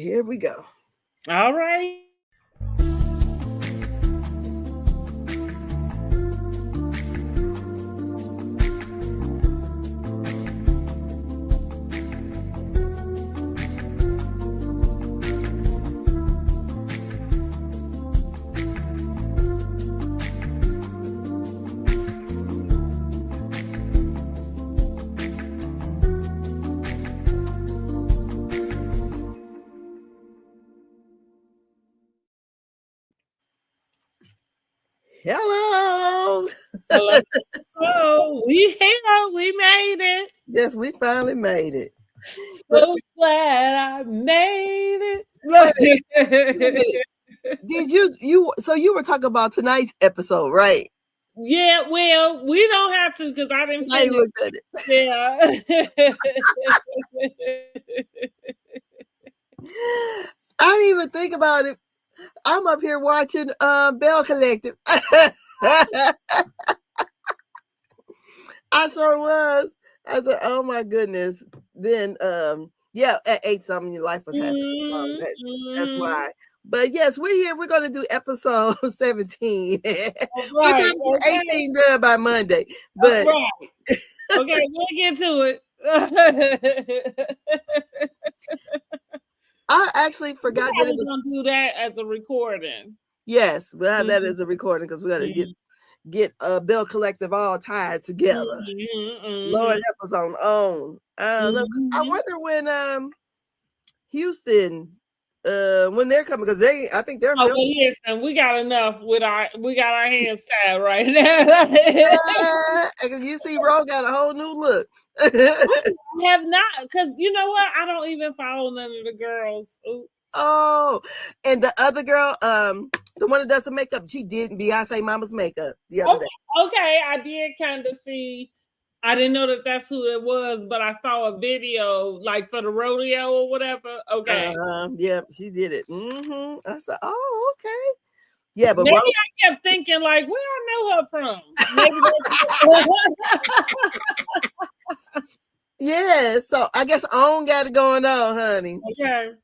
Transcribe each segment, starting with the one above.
here we go. All right. Hello. Hello. Oh, we here. We made it. Yes, we finally made it. So glad I made Wait a minute. it. Did you were talking about tonight's episode, right? Yeah, well, we don't have to because I didn't I finish. looked at it. Yeah. I didn't even think about it. I'm up here watching Bell Collective. I sure was. I said, "Oh my goodness!" Then, yeah, at 8 something, your life was happening. That's why. But yes, we're here. We're going to do episode 17. We're trying to do 18 done by Monday. But right. Okay, we'll get to it. I actually forgot that it was going to do that as a recording. Yes, we'll have that as a recording because we got to get a Bill Collective all tied together. Lord help us on own. I don't know. I wonder when Houston when they're coming because I think they're filming. Well, listen, we got enough we got our hands tied right now. You see, Ro got a whole new look. I have not, because you know what? I don't even follow none of the girls. Oops. Oh, and the other girl, the one that does the makeup, she did Beyonce Mama's makeup the other day. Okay, I did kind of see. I didn't know that that's who it was, but I saw a video like for the rodeo or whatever. Okay. Yeah, she did it. I said, oh, okay. Yeah, but maybe I kept thinking like, where I know her from. Maybe yeah, so I guess OWN got it going on, honey. Okay.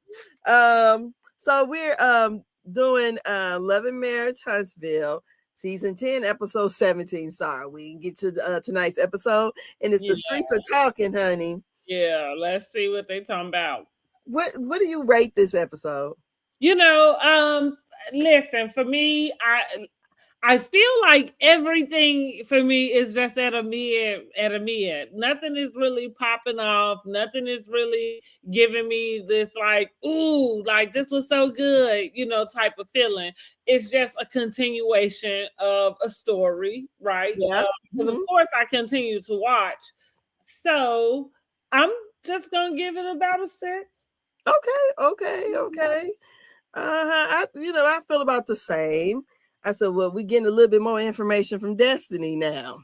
So we're doing Love and Marriage Huntsville, season 10, episode 17. Sorry, we can get to tonight's episode, and it's The Streets Are Talking, honey. Yeah, let's see what they talking about. What do you rate this episode? You know, listen, for me, I feel like everything for me is just at a mid. Nothing is really popping off. Nothing is really giving me this like, ooh, like this was so good, you know, type of feeling. It's just a continuation of a story, right? Yeah. Because of course I continue to watch. So I'm just gonna give it about a 6. Okay. I feel about the same. I said, well, we're getting a little bit more information from Destiny now.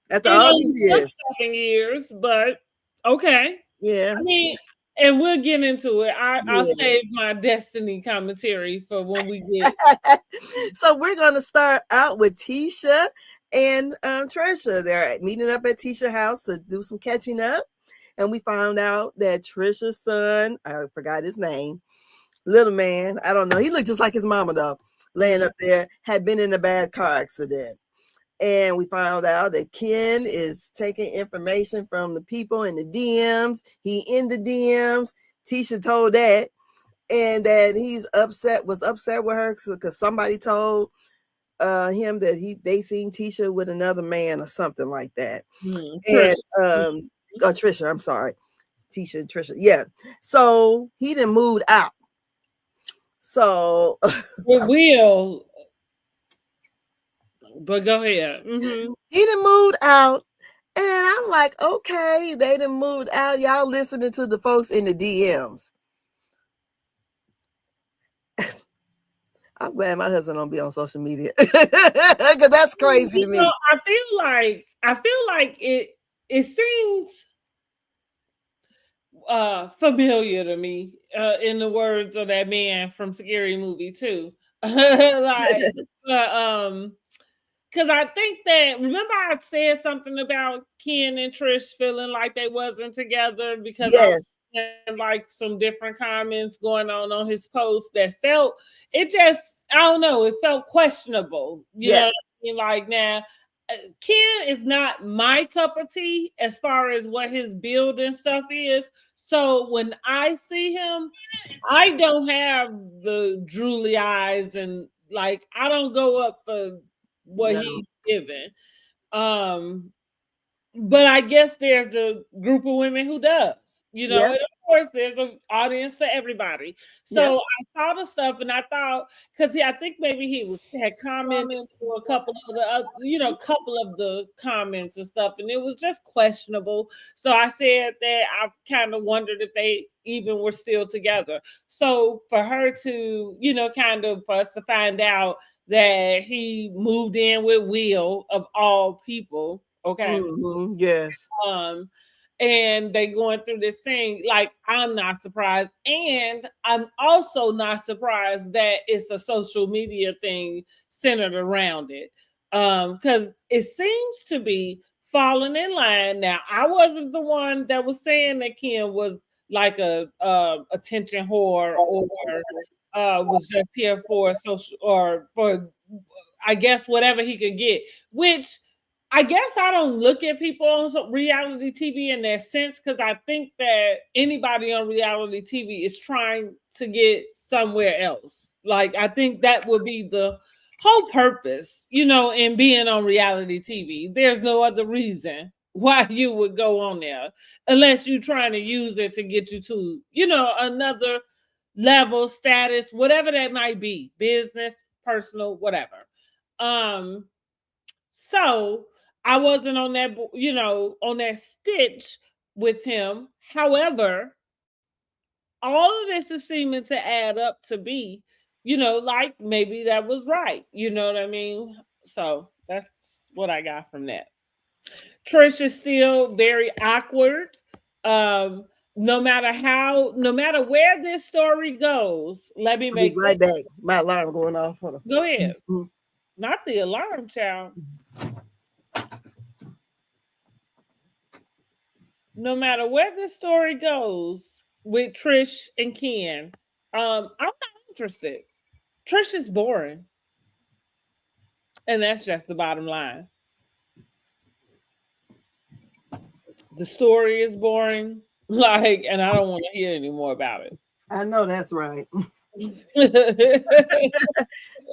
After all these years. 7 years, but okay. Yeah. I mean, and we'll get into it. I'll save my Destiny commentary for when we get. So we're going to start out with Tisha and Trisha. They're meeting up at Tisha's house to do some catching up. And we found out that Trisha's son, I forgot his name, little man, I don't know. He looked just like his mama, though, laying up there, had been in a bad car accident. And we found out that Ken is taking information from the people in the DMs. He in the DMs. Tisha told that. And that he's was upset with her because somebody told him that they seen Tisha with another man or something like that. And Trisha, I'm sorry. Tisha and Trisha. Yeah. So he done moved out. So it will. But go ahead. He done moved out. And I'm like, okay, they done moved out. Y'all listening to the folks in the DMs. I'm glad my husband don't be on social media because that's crazy to me. I feel like it seems familiar to me, in the words of that man from Scary Movie 2. Like, because I think that, remember I said something about Ken and Trish feeling like they wasn't together because and like some different comments going on his post that felt it just I don't know, it felt questionable. You know what Yes. I mean? Like now Ken is not my cup of tea as far as what his build and stuff is. So when I see him, I don't have the drooly eyes and like I don't go up for what No. he's given. Um, but I guess there's a group of women who does, you know, Yep. and of course there's an audience for everybody. Yep. So I saw the stuff and I thought, because I think maybe had commented for a couple of the, you know, couple of the comments and stuff, and it was just questionable. So I said that I kind of wondered if they even were still together. So for her to, you know, kind of for us to find out that he moved in with Will of all people, okay, Yes. um and they going through this thing, like I'm not surprised, and I'm also not surprised that it's a social media thing centered around it, because it seems to be falling in line. Now I wasn't the one that was saying that Ken was like a attention whore, or was just here for social, or for I guess whatever he could get, which I guess I don't look at people on reality TV in that sense, because I think that anybody on reality TV is trying to get somewhere else. Like I think that would be the whole purpose, you know, in being on reality TV. There's no other reason why you would go on there unless you're trying to use it to get you to, you know, another level, status, whatever that might be, business, personal, whatever. Um, so I wasn't on that, you know, on that stitch with him. However, all of this is seeming to add up to be, you know, like maybe that was right. You know what I mean? So that's what I got from that. Trish is still very awkward. Um, no matter where this story goes, let me I'll be make right this. back. My alarm going off. Hold Go ahead. on. Not the alarm, child. No matter where the story goes with Trish and Ken, I'm not interested. Trish is boring, and that's just the bottom line. The story is boring, like, and I don't want to hear any more about I know that's right. it.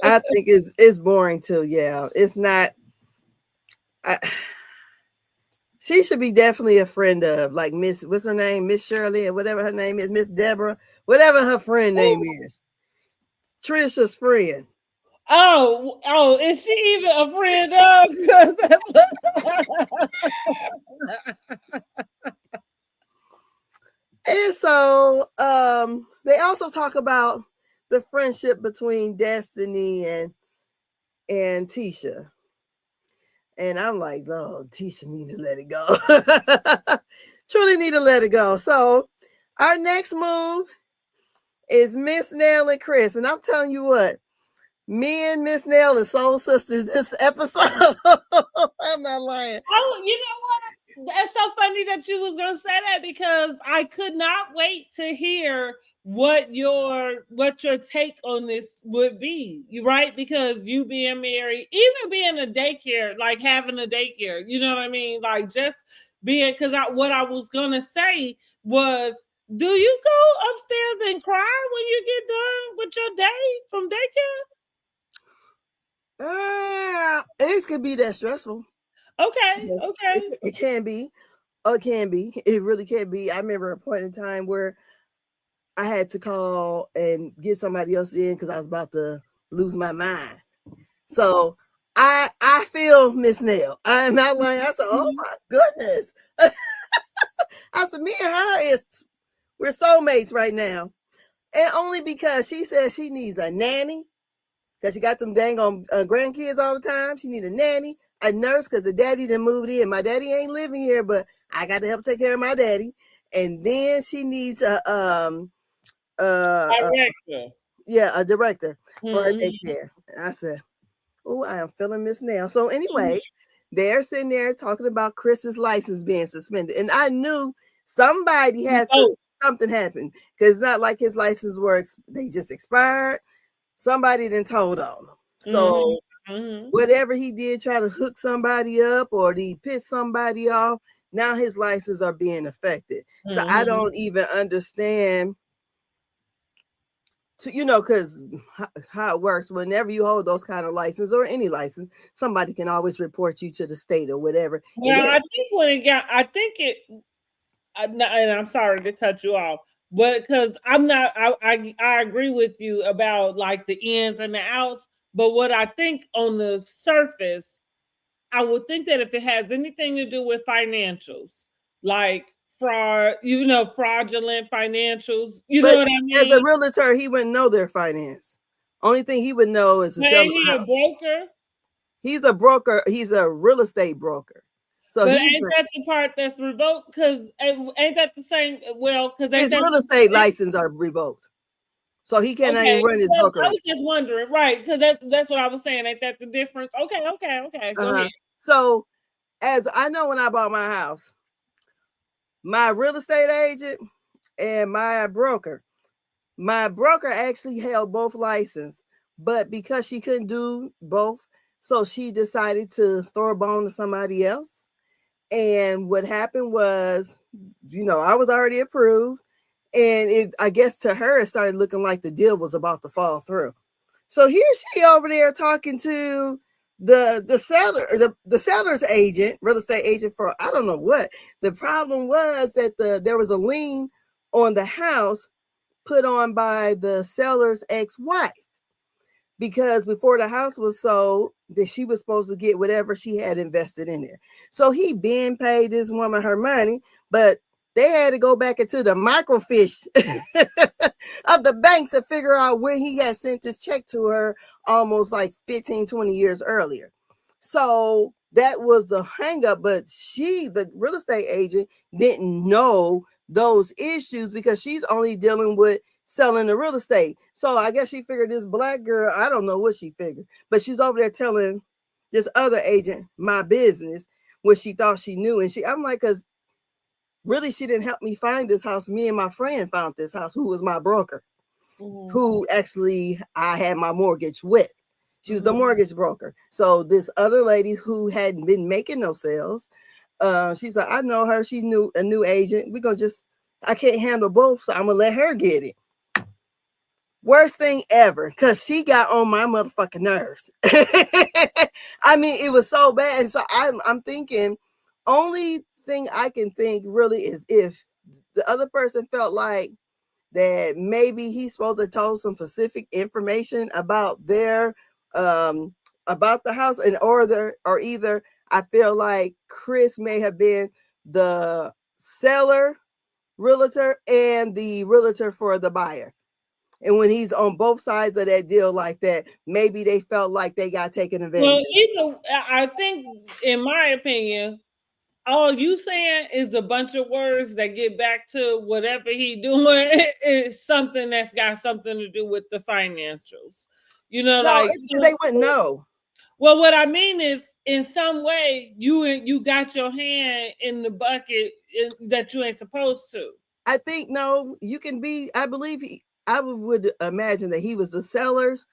I think it's boring too. Yeah, it's not. I, she should be definitely a friend of like Miss. What's her name? Miss Shirley or whatever her name is. Miss Deborah, whatever her friend name is. Trisha's friend. Oh, is she even a friend of? And so they also talk about the friendship between Destiny and Tisha. And I'm like, oh, Tisha need to let it go. Truly need to let it go. So our next move is Miss Nell and Chris. And I'm telling you what, me and Miss Nell are soul sisters this episode. I'm not lying. Oh, you know what? That's so funny that you was gonna say that, because I could not wait to hear what your take on this would be. You right? Because you being married, even being a daycare, like having a daycare, you know what I mean? Like just being, because what I was gonna say was, do you go upstairs and cry when you get done with your day from daycare? It could be that stressful. Okay, okay. It can be. Oh, it can be. It really can be. I remember a point in time where I had to call and get somebody else in because I was about to lose my mind. So I feel Miss Nell. I'm not lying. I said, oh my goodness. I said, me and her we're soulmates right now. And only because she says she needs a nanny, because she got them dang on grandkids all the time. She need a nanny, a nurse, because the daddy done moved in. My daddy ain't living here, but I got to help take care of my daddy. And then she needs Director. a director for her Mhm. daycare. And I said, oh, I am feeling Miss Nail. So anyway, they're sitting there talking about Chris's license being suspended. And I knew somebody had to No. something happened because it's not like his license works. They just expired. Somebody then told on him. Mhm. So Mhm. whatever he did, try to hook somebody up or he pissed somebody off. Now his license are being affected. So I Mhm. don't even understand. Because how it works, whenever you hold those kind of license or any license, somebody can always report you to the state or whatever. Well, I think when it got, I think it, and I'm sorry to cut you off, but because I'm not, I agree with you about like the ins and the outs. But what I think on the surface, I would think that if it has anything to do with financials, like fraud, fraudulent financials, you know But what I as a mean? realtor, he wouldn't know their finance. Only thing he would know is to But sell ain't them he a a house. broker? He's a broker. He's a real estate broker. So But he's ain't that the part that's revoked? Because ain't that the same? Well, because ain't his that real estate license are revoked. So he cannot even okay? run his Well, I broker. was just wondering, right? Because that's what I was saying. Ain't that the difference? Okay, okay, okay. Go Uh-huh. ahead. So as I know, when I bought my house, my real estate agent and my broker actually held both license, but because she couldn't do both, so she decided to throw a bone to somebody else. And what happened was, I was already approved, and I guess to her it started looking like the deal was about to fall through. So here she over there talking to the seller, the seller's agent, real estate agent for I don't know what. The problem was that there was a lien on the house put on by the seller's ex-wife, because before the house was sold, that she was supposed to get whatever she had invested in there. So he been paid this woman her money, but they had to go back into the microfiche of the banks to figure out where he had sent this check to her almost like 15, 20 years earlier. So that was the hangup, but the real estate agent, didn't know those issues because she's only dealing with selling the real estate. So I guess she figured this black girl, I don't know what she figured, but she's over there telling this other agent my business, what she thought she knew. And I'm like, because really she didn't help me find this house. Me and my friend found this house, who was my broker, Mm-hmm. who actually I had my mortgage with. She was the Mm-hmm. mortgage broker. So this other lady who hadn't been making no sales, she's like, I know her. She's a new agent. I can't handle both, so I'm gonna let her get it. Worst thing ever, because she got on my motherfucking nerves. I mean, it was so bad. And so I'm thinking, only thing I can think really is if the other person felt like that maybe he's supposed to tell some specific information about about the house, and or either I feel like Chris may have been the seller realtor and the realtor for the buyer. And when he's on both sides of that deal like that, maybe they felt like they got taken Well, advantage of. either I think, in my opinion, all you saying is a bunch of words that get back to whatever he doing is something that's got something to do with the financials. No, Like it's because they wouldn't know. well, what I mean is, in some way, you got your hand in the bucket that you ain't supposed to. I think no, you can be. I believe I would imagine that he was the seller's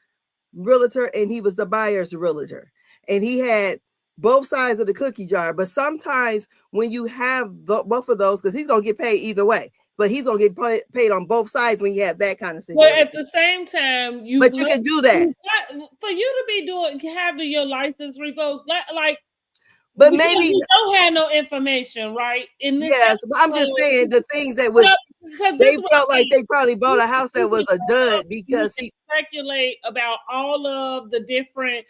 realtor and he was the buyer's realtor, and he had both sides of the cookie jar. But sometimes when you have both of those, because he's gonna get paid either way, but he's gonna get paid on both sides when you have that kind of But at situation. the same time, But you can do that. for you to be doing having your license revoked, like But because maybe you don't have no information, right? In this yes. But I'm just saying the things that would because this they is what felt I like mean. they probably bought We a house we that was can a dud we because can he. speculate about all of the different,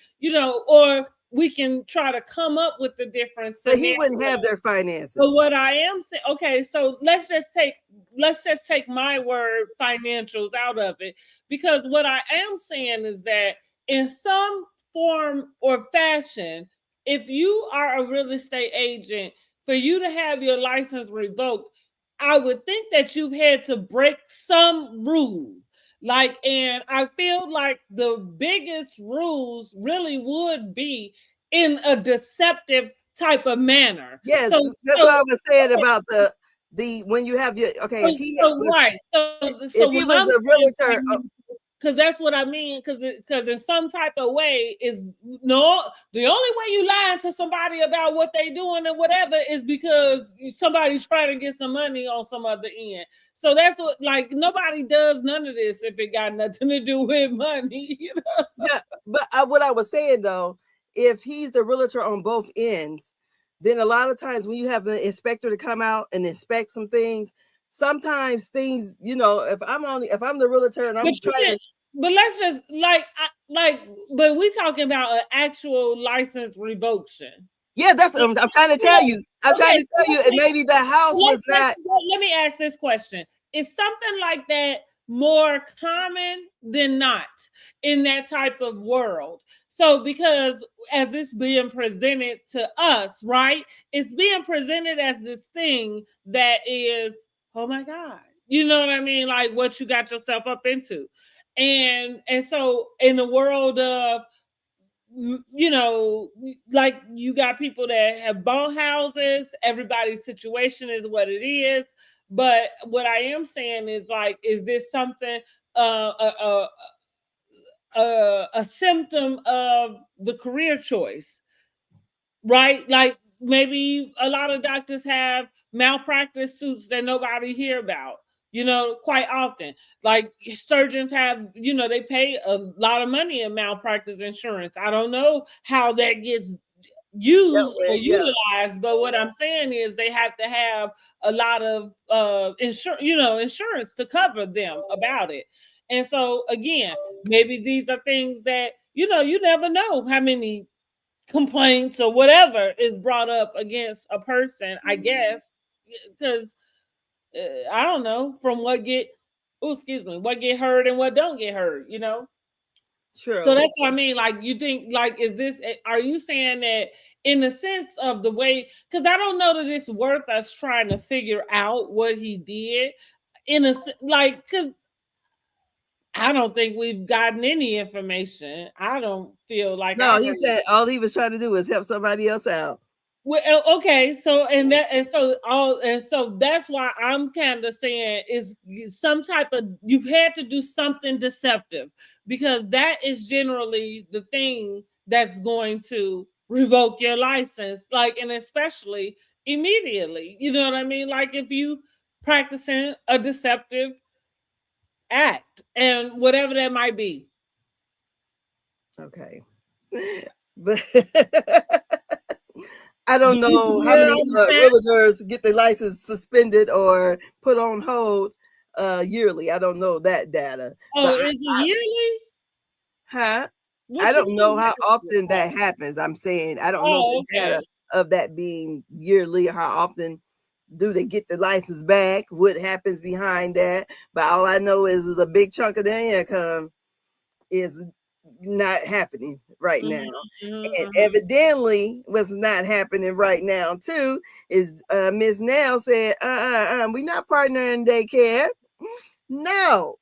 or we can try to come up with the different But he scenarios. wouldn't have their But finances. what I am saying, okay, so let's just take my word financials out of it, because what I am saying is that in some form or fashion, if you are a real estate agent, for you to have your license revoked, I would think that you've had to break some rule. And I feel like the biggest rules really would be in a deceptive type of manner. Yes, So, that's so what I was saying about the when you have your okay, So, if he so was right. So if what he was I'm a saying, realtor, because that's what I mean. Because in some type of way is no. The only way you lying to somebody about what they doing and whatever is because somebody's trying to get some money on some other end. So that's what, like, nobody does none of this if it got nothing to do with money. You know? yeah, but what I was saying though, if he's the realtor on both ends, then a lot of times when you have the inspector to come out and inspect some things, sometimes things, if I'm the realtor and But I'm you trying can, to, but let's just but we talking about an actual license revocation. yeah, that's what I'm trying to tell you. I'm trying Okay, to tell you, and maybe the house was not. let me ask this question. Is something like that more common than not in that type of world? So, because as it's being presented to us, right? It's being presented as this thing that is, oh my God, you know what I mean? Like what you got yourself up into. And so in the world of, you know, like you got people that have bought houses, everybody's situation is what it is. But what I am saying is, like, is this something, a symptom of the career choice, right? Like maybe a lot of doctors have malpractice suits that nobody hear about, you know, quite often. Like surgeons have, you know, they pay a lot of money in malpractice insurance. I don't know how that gets used or Yeah, utilized, but what I'm saying is they have to have a lot of insurance to cover them about it. And so again, maybe these are things that, you know, you never know how many complaints or whatever is brought up against a person, I guess, because I don't know from what get heard and what don't get heard, you know. So true. that's what I mean. Like, you think, like, are you saying that in the sense of the way, because I don't know that it's worth us trying to figure out what he did like, because I don't think we've gotten any information. I don't feel like I No, he heard. said all he was trying to do was help somebody else out. Well, okay, so and so that's why I'm kind of saying is some type of, you've had to do something deceptive, because that is generally the thing that's going to revoke your license, like, and especially immediately. You know what I mean? Like if you practicing a deceptive act and whatever that might be. Okay. But I don't You know how many on the fence? realtors get their license suspended or put on hold yearly. I don't know that data, but Oh, is it yearly? huh? I What you don't know mean how yearly? often that happens. I'm saying I don't know Oh, the data okay. of that being yearly. How often do they get the license back? What happens behind that? But all I know is a big chunk of their income is not happening right now. Mhm, mhm, And mhm. evidently, what's not happening right now too is Miss Nell said, we're not partnering daycare. No.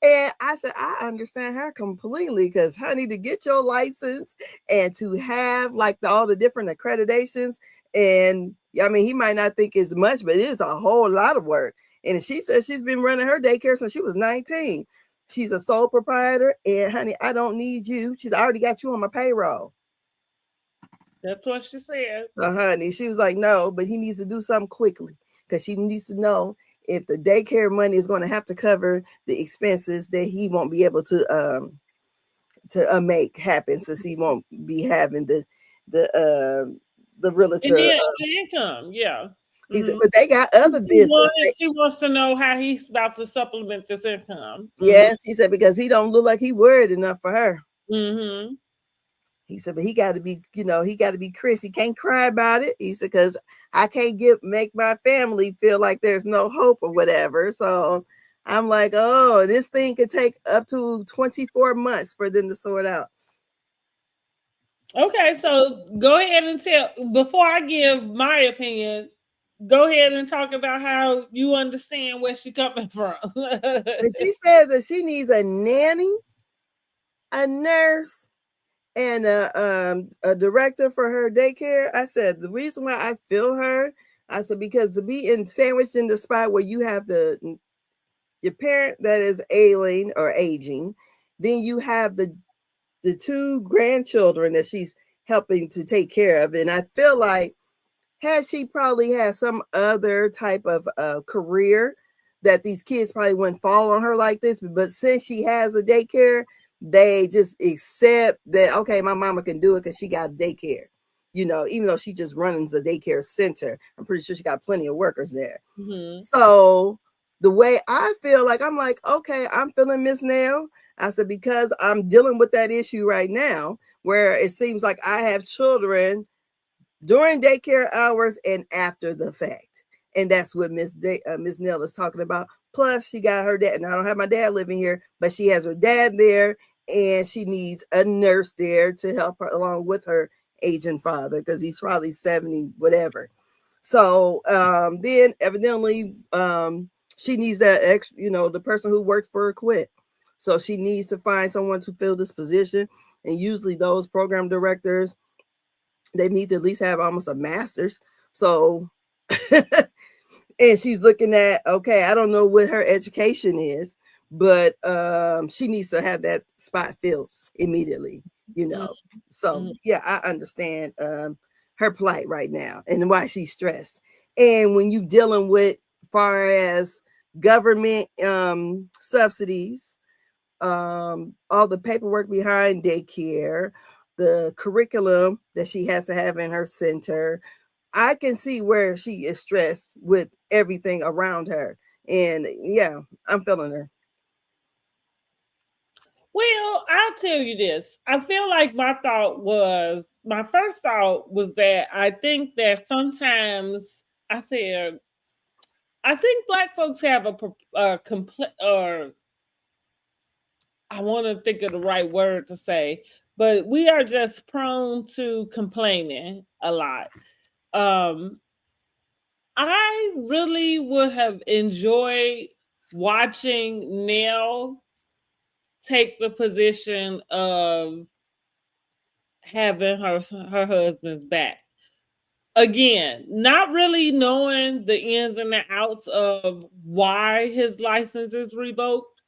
And I said, I understand her completely because, honey, to get your license and to have like all the different accreditations, and I mean, he might not think it's much, but it is a whole lot of work. And she says she's been running her daycare since she was 19. She's a sole proprietor, and honey, I don't need you. She's already got you on my payroll. That's what she said. So, honey, she was like, no, but he needs to do something quickly because she needs to know if the daycare money is going to have to cover the expenses that he won't be able to make happen, since he won't be having the the And realtor. then the income, yeah. He said, Mhm. but they got other business. She wants to know how he's about to supplement this income. Mhm. Yes, he said, because he don't look like he worried enough for her. Mhm. He said, but he got to be, he got to be Chris. He can't cry about it. He said, because I can't make my family feel like there's no hope or whatever. So I'm like, oh, this thing could take up to 24 months for them to sort out. Okay, so go ahead and tell, before I give my opinion, go ahead and talk about how you understand where she's coming from. And she says that she needs a nanny, a nurse, and a director for her daycare. I said the reason why I feel her I said, because to be in sandwiched in the spot where you have your parent that is ailing or aging, then you have the two grandchildren that she's helping to take care of. And I feel like had she probably had some other type of career, that these kids probably wouldn't fall on her like this. But since she has a daycare, they just accept that, okay, my mama can do it because she got a daycare. You know, even though she just runs the daycare center, I'm pretty sure she got plenty of workers there. Mm-hmm. So the way I feel, like, I'm like, okay, I'm feeling Miss Nell. I said, because I'm dealing with that issue right now where it seems like I have children during daycare hours and after the fact. And that's what Miss Nell is talking about. Plus, she got her dad, and I don't have my dad living here, but she has her dad there, and she needs a nurse there to help her along with her aging father because he's probably 70, whatever. So then evidently she needs that extra, the person who works for her quit. So she needs to find someone to fill this position. And usually those program directors, they need to at least have almost a master's. So and she's looking at, okay, I don't know what her education is, but she needs to have that spot filled immediately. So yeah, I understand her plight right now and why she's stressed. And when you dealing with far as government subsidies, all the paperwork behind daycare, the curriculum that she has to have in her center, I can see where she is stressed with everything around her. And yeah, I'm feeling her. Well, I'll tell you this. I feel like my first thought was that I think that sometimes I think black folks have a complete, or I want to think of the right word to say, but we are just prone to complaining a lot. Um, I really would have enjoyed watching Nell take the position of having her husband's back. Again, not really knowing the ins and the outs of why his license is revoked.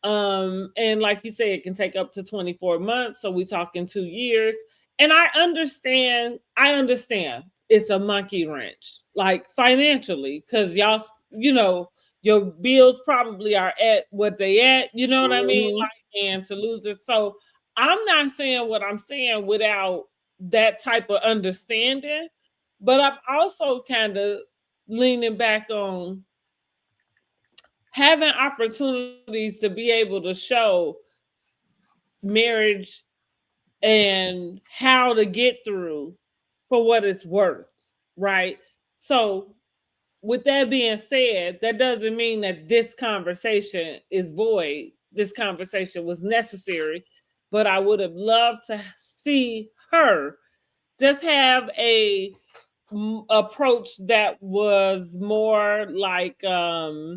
And like you say, it can take up to 24 months. So we talking 2 years. And I understand it's a monkey wrench, like financially, because y'all, you know, your bills probably are at what they at, you know what I mean? Mhm. Like, and to lose it. So I'm not saying what I'm saying without that type of understanding, but I'm also kind of leaning back on having opportunities to be able to show marriage and how to get through for what it's worth, right? So, with that being said, that doesn't mean that this conversation is void. This conversation was necessary, but I would have loved to see her just have a approach that was more like uh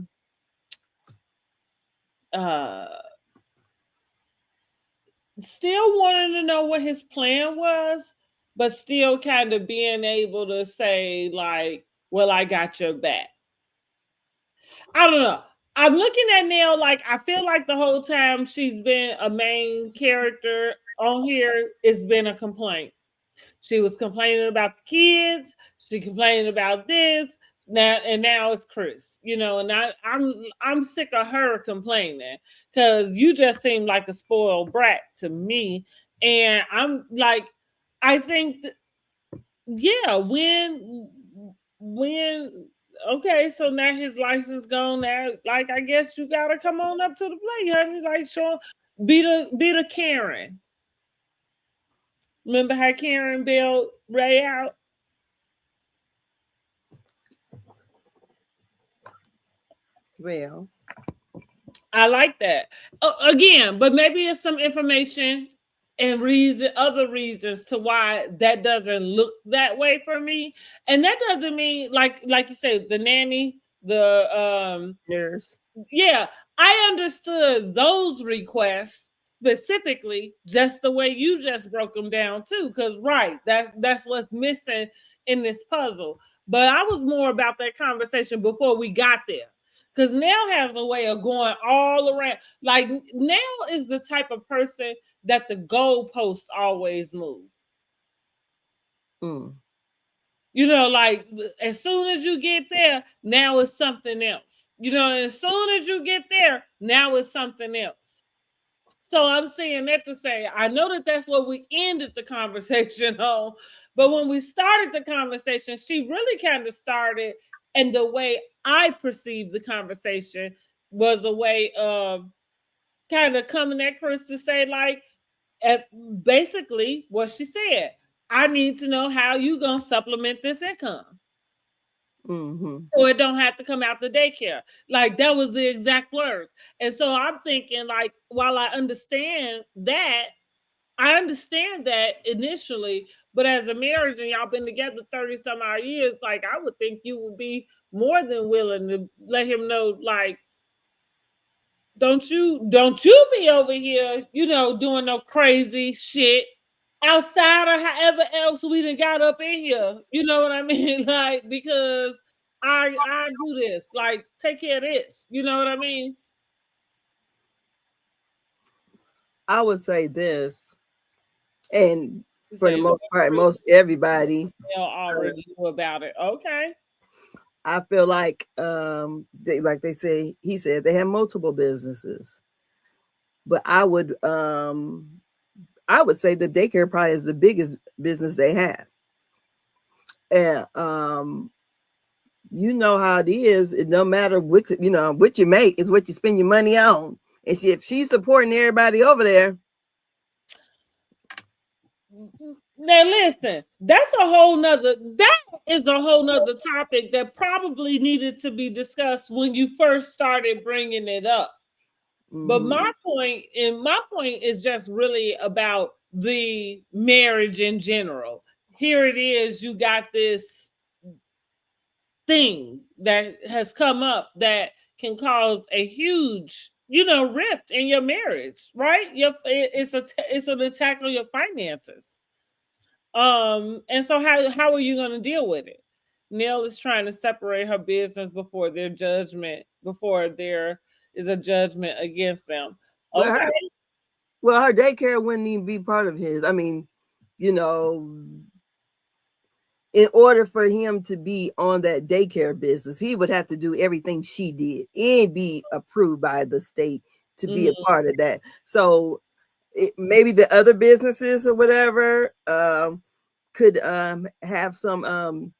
still wanting to know what his plan was, but still kind of being able to say, like, well, I got your back. I don't know. I'm looking at Neil like I feel like the whole time she's been a main character on here, it's been a complaint. She was complaining about the kids. She complained about this. Now it's Chris. And I'm sick of her complaining because you just seem like a spoiled brat to me. And I'm like, I think, yeah, when okay, so now his license gone. Now, like, I guess you gotta come on up to the plate, honey. Like, show be the Karen. Remember how Karen bailed Ray out? Well, I like that. Again, but maybe it's some information and other reasons to why that doesn't look that way for me. And that doesn't mean like you said, the nanny, the nurse. yeah, I understood those requests specifically just the way you just broke them down too. Because right, that's what's missing in this puzzle. But I was more about that conversation before we got there. Because Nell has a way of going all around. Like Nell is the type of person that the goalposts always move. Mm. You know, like as soon as you get there, now it's something else. You know, as soon as you get there, now it's something else. So I'm saying that to say, I know that that's what we ended the conversation on, but when we started the conversation, she really kind of started, and the way I perceived the conversation was a way of kind of coming at Chris to say, like, at basically what she said. I need to know how you gonna supplement this income Mm-hmm. so it don't have to come out the daycare. Like that was the exact words. And so I'm thinking, like, while I understand that initially, but as a marriage and y'all been together 30 some odd years, like I would think you would be more than willing to let him know, like, don't you be over here, doing no crazy shit outside of however else we done got up in here. You know what I mean? Like, because I do this. Like, take care of this. You know what I mean? I would say this, and You for the say most part, most everybody, they'll already knew about it. Okay. I feel like they say he said they have multiple businesses. But I would say the daycare probably is the biggest business they have. And you know how it is. It don't matter what you make is what you spend your money on. And see if she's supporting everybody over there. Now listen, that is a whole nother topic that probably needed to be discussed when you first started bringing it up. But Mm-hmm. my point is just really about the marriage in general. Here it is, you got this thing that has come up that can cause a huge, rift in your marriage, right? It's an attack on your finances. And so how are you going to deal with it? Neil is trying to separate her business before there is a judgment against them. Well, Okay. her daycare wouldn't even be part of his. I mean, you know, in order for him to be on that daycare business, he would have to do everything she did and be approved by the state to be a part of that. So maybe the other businesses or whatever could have some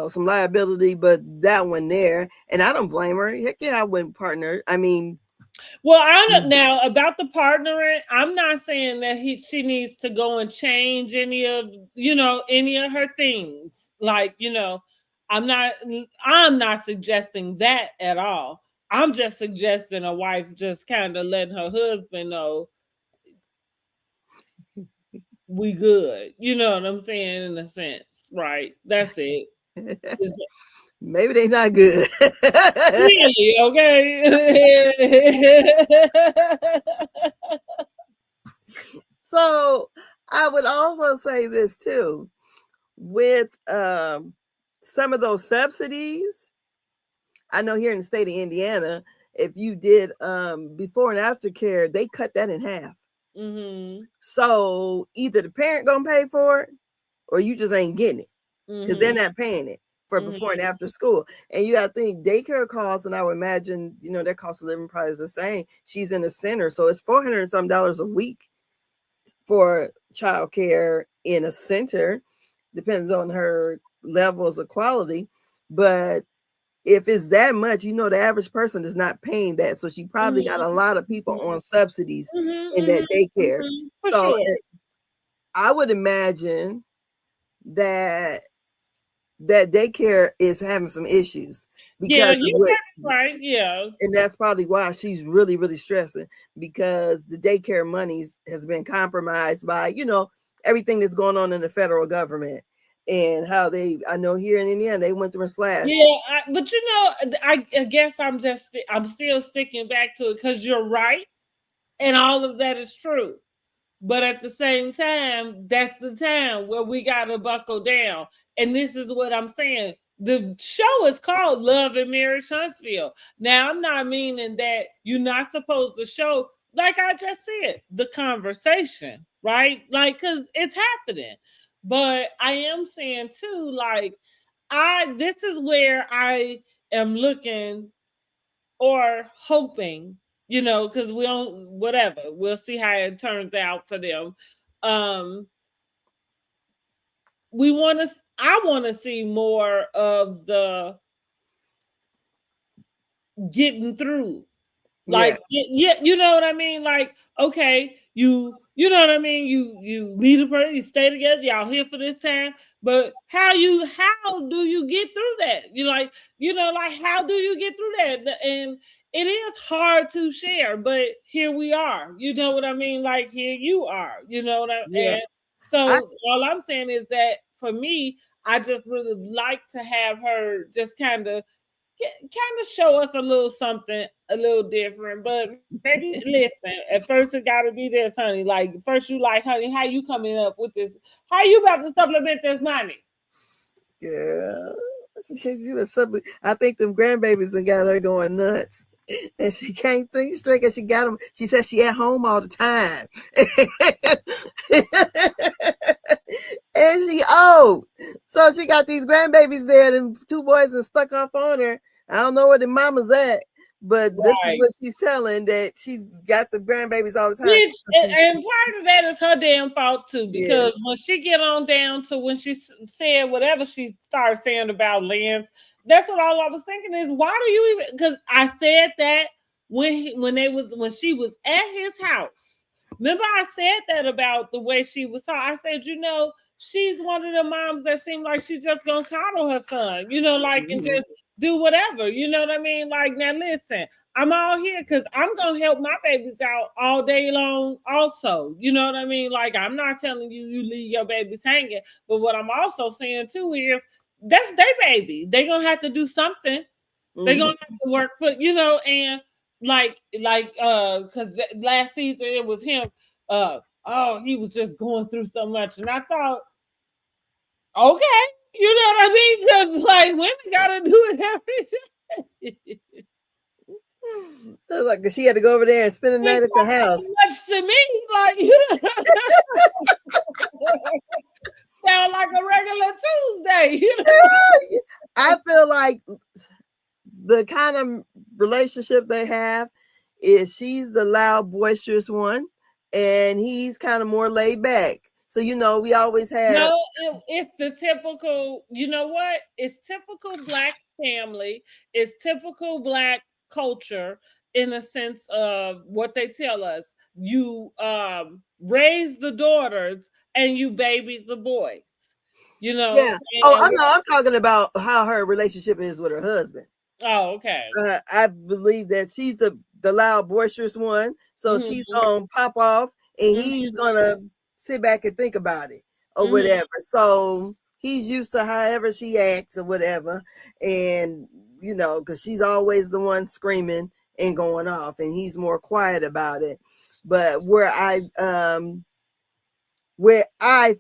some liability, but that one there, and I don't blame her. Heck yeah, I wouldn't partner. I mean, Well, I don't now about the partnering. I'm not saying that she needs to go and change any of her things. Like, I'm not I'm not suggesting that at all. I'm just suggesting a wife just kind of letting her husband know we good. You know what I'm saying, in a sense, right? That's it. maybe they not good. Really, okay. So I would also say this too, with some of those subsidies. I know here in the state of Indiana, if you did before and after care, they cut that in half. Mm-hmm. So either the parent gonna pay for it, or you just ain't getting it because they're not paying it for before and after school. And you got to think daycare costs, and I would imagine their cost of living probably is the same. She's in the center, so it's $400 and some a week for childcare in a center. Depends on her levels of quality, but if it's that much, the average person is not paying that. So she probably got a lot of people on subsidies in that daycare. For So sure. I would imagine that daycare is having some issues Yeah, because of you what, got it right. Yeah. and that's probably why she's really, really stressing, because the daycare monies has been compromised by, everything that's going on in the federal government and how I know here in Indiana, they went through a slash. Yeah, but I guess I'm still sticking back to it because you're right, and all of that is true. But at the same time, that's the time where we gotta buckle down. And this is what I'm saying. the show is called Love and Marriage Huntsville. Now, I'm not meaning that you're not supposed to show, like I just said, the conversation, right? Like, because it's happening. But I am saying too, like, this is where I am looking or hoping, because we don't, whatever, we'll see how it turns out for them. Um, I want to see more of the getting through. Yeah, Like, yeah, you know what I mean? Like, okay, you know what I mean? You meet a person, you stay together, y'all here for this time, but how do you get through that? Like how do you get through that? And it is hard to share, but here we are. You know what I mean? Like, here you are. You know what I yeah. and I so all I'm saying is that for me, I just really like to have her just kind of show us a little something a little different. But maybe listen, at first it got to be this, honey. Like, first you like, honey, how you coming up with this? How you about to supplement this money? Yeah. She was simply, I think them grandbabies and got her going nuts. And she can't think straight because she got them. She says she at home all the time. And she old. So she got these grandbabies there and two boys and stuck off on her. I don't know where the mama's at. But this is Right. what she's telling, that she's got the grandbabies all the time. Which and part of that is her damn fault too, because Yes. when she get on down to when she said whatever she started saying about Lance, that's what all I was thinking is, why do you even? Because I said that when she was at his house. Remember, I said that about the way she was taught. I said, she's one of the moms that seemed like she just gonna coddle her son, like, and Mhm. just do whatever. You know what I mean? Like, now listen, I'm all here because I'm gonna help my babies out all day long. Also, you know what I mean. Like, I'm not telling you leave your babies hanging, but what I'm also saying too is that's their baby. They gonna have to do something. They gonna Mhm. have to work for and because last season it was him. Oh, he was just going through so much, and I thought, okay, you know what I mean? Because like women gotta do it every day. Like she had to go over there and spend the Ain't night at the house. much to me. Like, sound like a regular Tuesday. I feel like the kind of relationship they have is she's the loud, boisterous one, and he's kind of more laid back. So we always had. No, it's the typical. You know what? It's typical black family. It's typical black culture in a sense of what they tell us. You raise the daughters and you baby the boys. You know, Yeah. Oh, and I'm talking about how her relationship is with her husband. oh, okay. I believe that she's the loud, boisterous one. So she's Mm-hmm, gonna pop off, and he's mm-hmm, gonna sit back and think about it or mm-hmm. whatever. So he's used to however she acts or whatever, and because she's always the one screaming and going off, and he's more quiet about it. But where I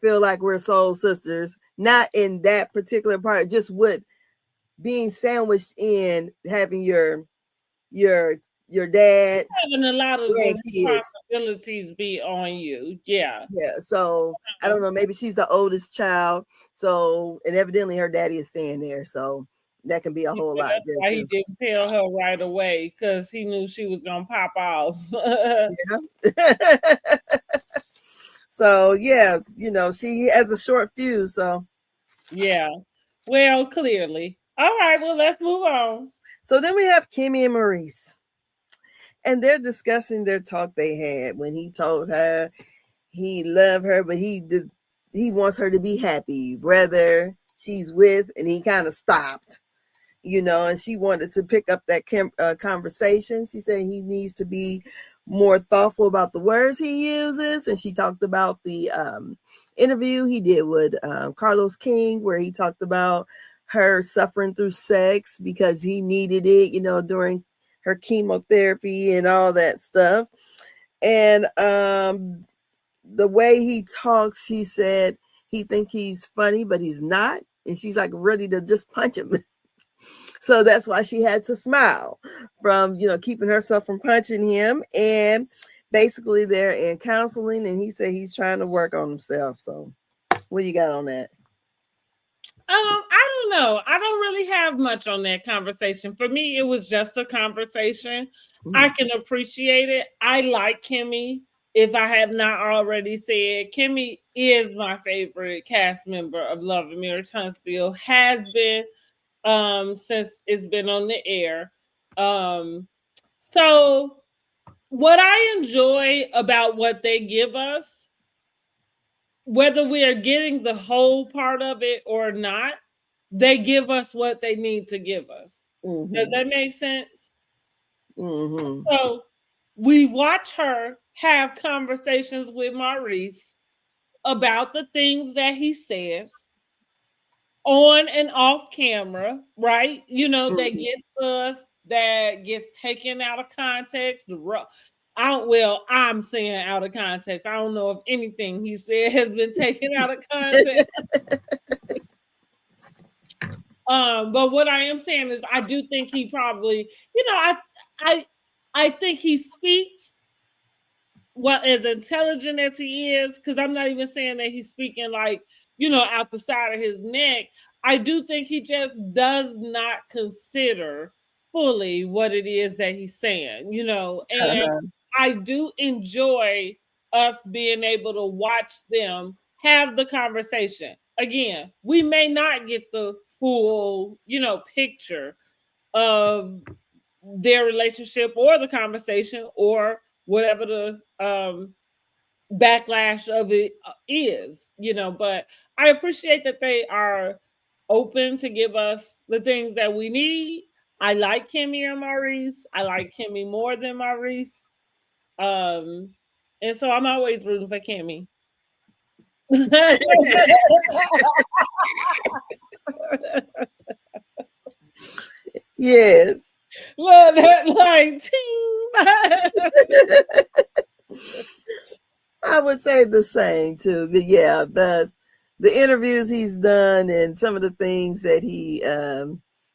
feel like we're soul sisters, not in that particular part, just with being sandwiched in having your your dad, Having a lot of the grandkids. responsibilities be on you. Yeah. Yeah, so I don't know. Maybe she's the oldest child, so and evidently her daddy is staying there, so that can be a He whole said lot that's there why he too. didn't tell her right away because he knew she was gonna pop off. Yeah. So yeah, she has a short fuse. Yeah. Well, clearly. All right. Well, let's move on. So then we have Kimmy and Maurice, and they're discussing their talk they had when he told her he loved her, but he wants her to be happy, whether she's with, and he kind of stopped, and she wanted to pick up that conversation. She said he needs to be more thoughtful about the words he uses, and she talked about the interview he did with Carlos King, where he talked about her suffering through sex because he needed it, during her chemotherapy and all that stuff. And the way he talks, he said he think he's funny, but he's not. and she's like ready to just punch him. So that's why she had to smile from, keeping herself from punching him. And basically they're in counseling, and he said he's trying to work on himself. So what do you got on that? I don't know. I don't really have much on that conversation. For me, it was just a conversation. I Mhm. can appreciate it. I like Kimmy. If I have not already said, Kimmy is my favorite cast member of Love and Mirror Huntsville. Has been since it's been on the air. Um so what I enjoy about what they give us, whether we are getting the whole part of it or not, they give us what they need to give us. Does Mhm. that make sense? Mhm. So we watch her have conversations with Maurice about the things that he says on and off camera, right? That Mhm. gets us, that gets taken out of context. I'm saying out of context. I don't know if anything he said has been taken out of context. But what I am saying is I do think he probably, I I think he speaks well, as intelligent as he is, because I'm not even saying that he's speaking like, out the side of his neck. I do think he just does not consider fully what it is that he's saying, and Uh-huh. I do enjoy us being able to watch them have the conversation. Again, we may not get the full, picture of their relationship or the conversation or whatever the backlash of it is, but I appreciate that they are open to give us the things that we need. I like Kimmy and Maurice. I like Kimmy more than Maurice. Um, and so I'm always rooting for Kimmy. Yes. Look, that like ching. I would say the same too. But yeah, the interviews he's done and some of the things that he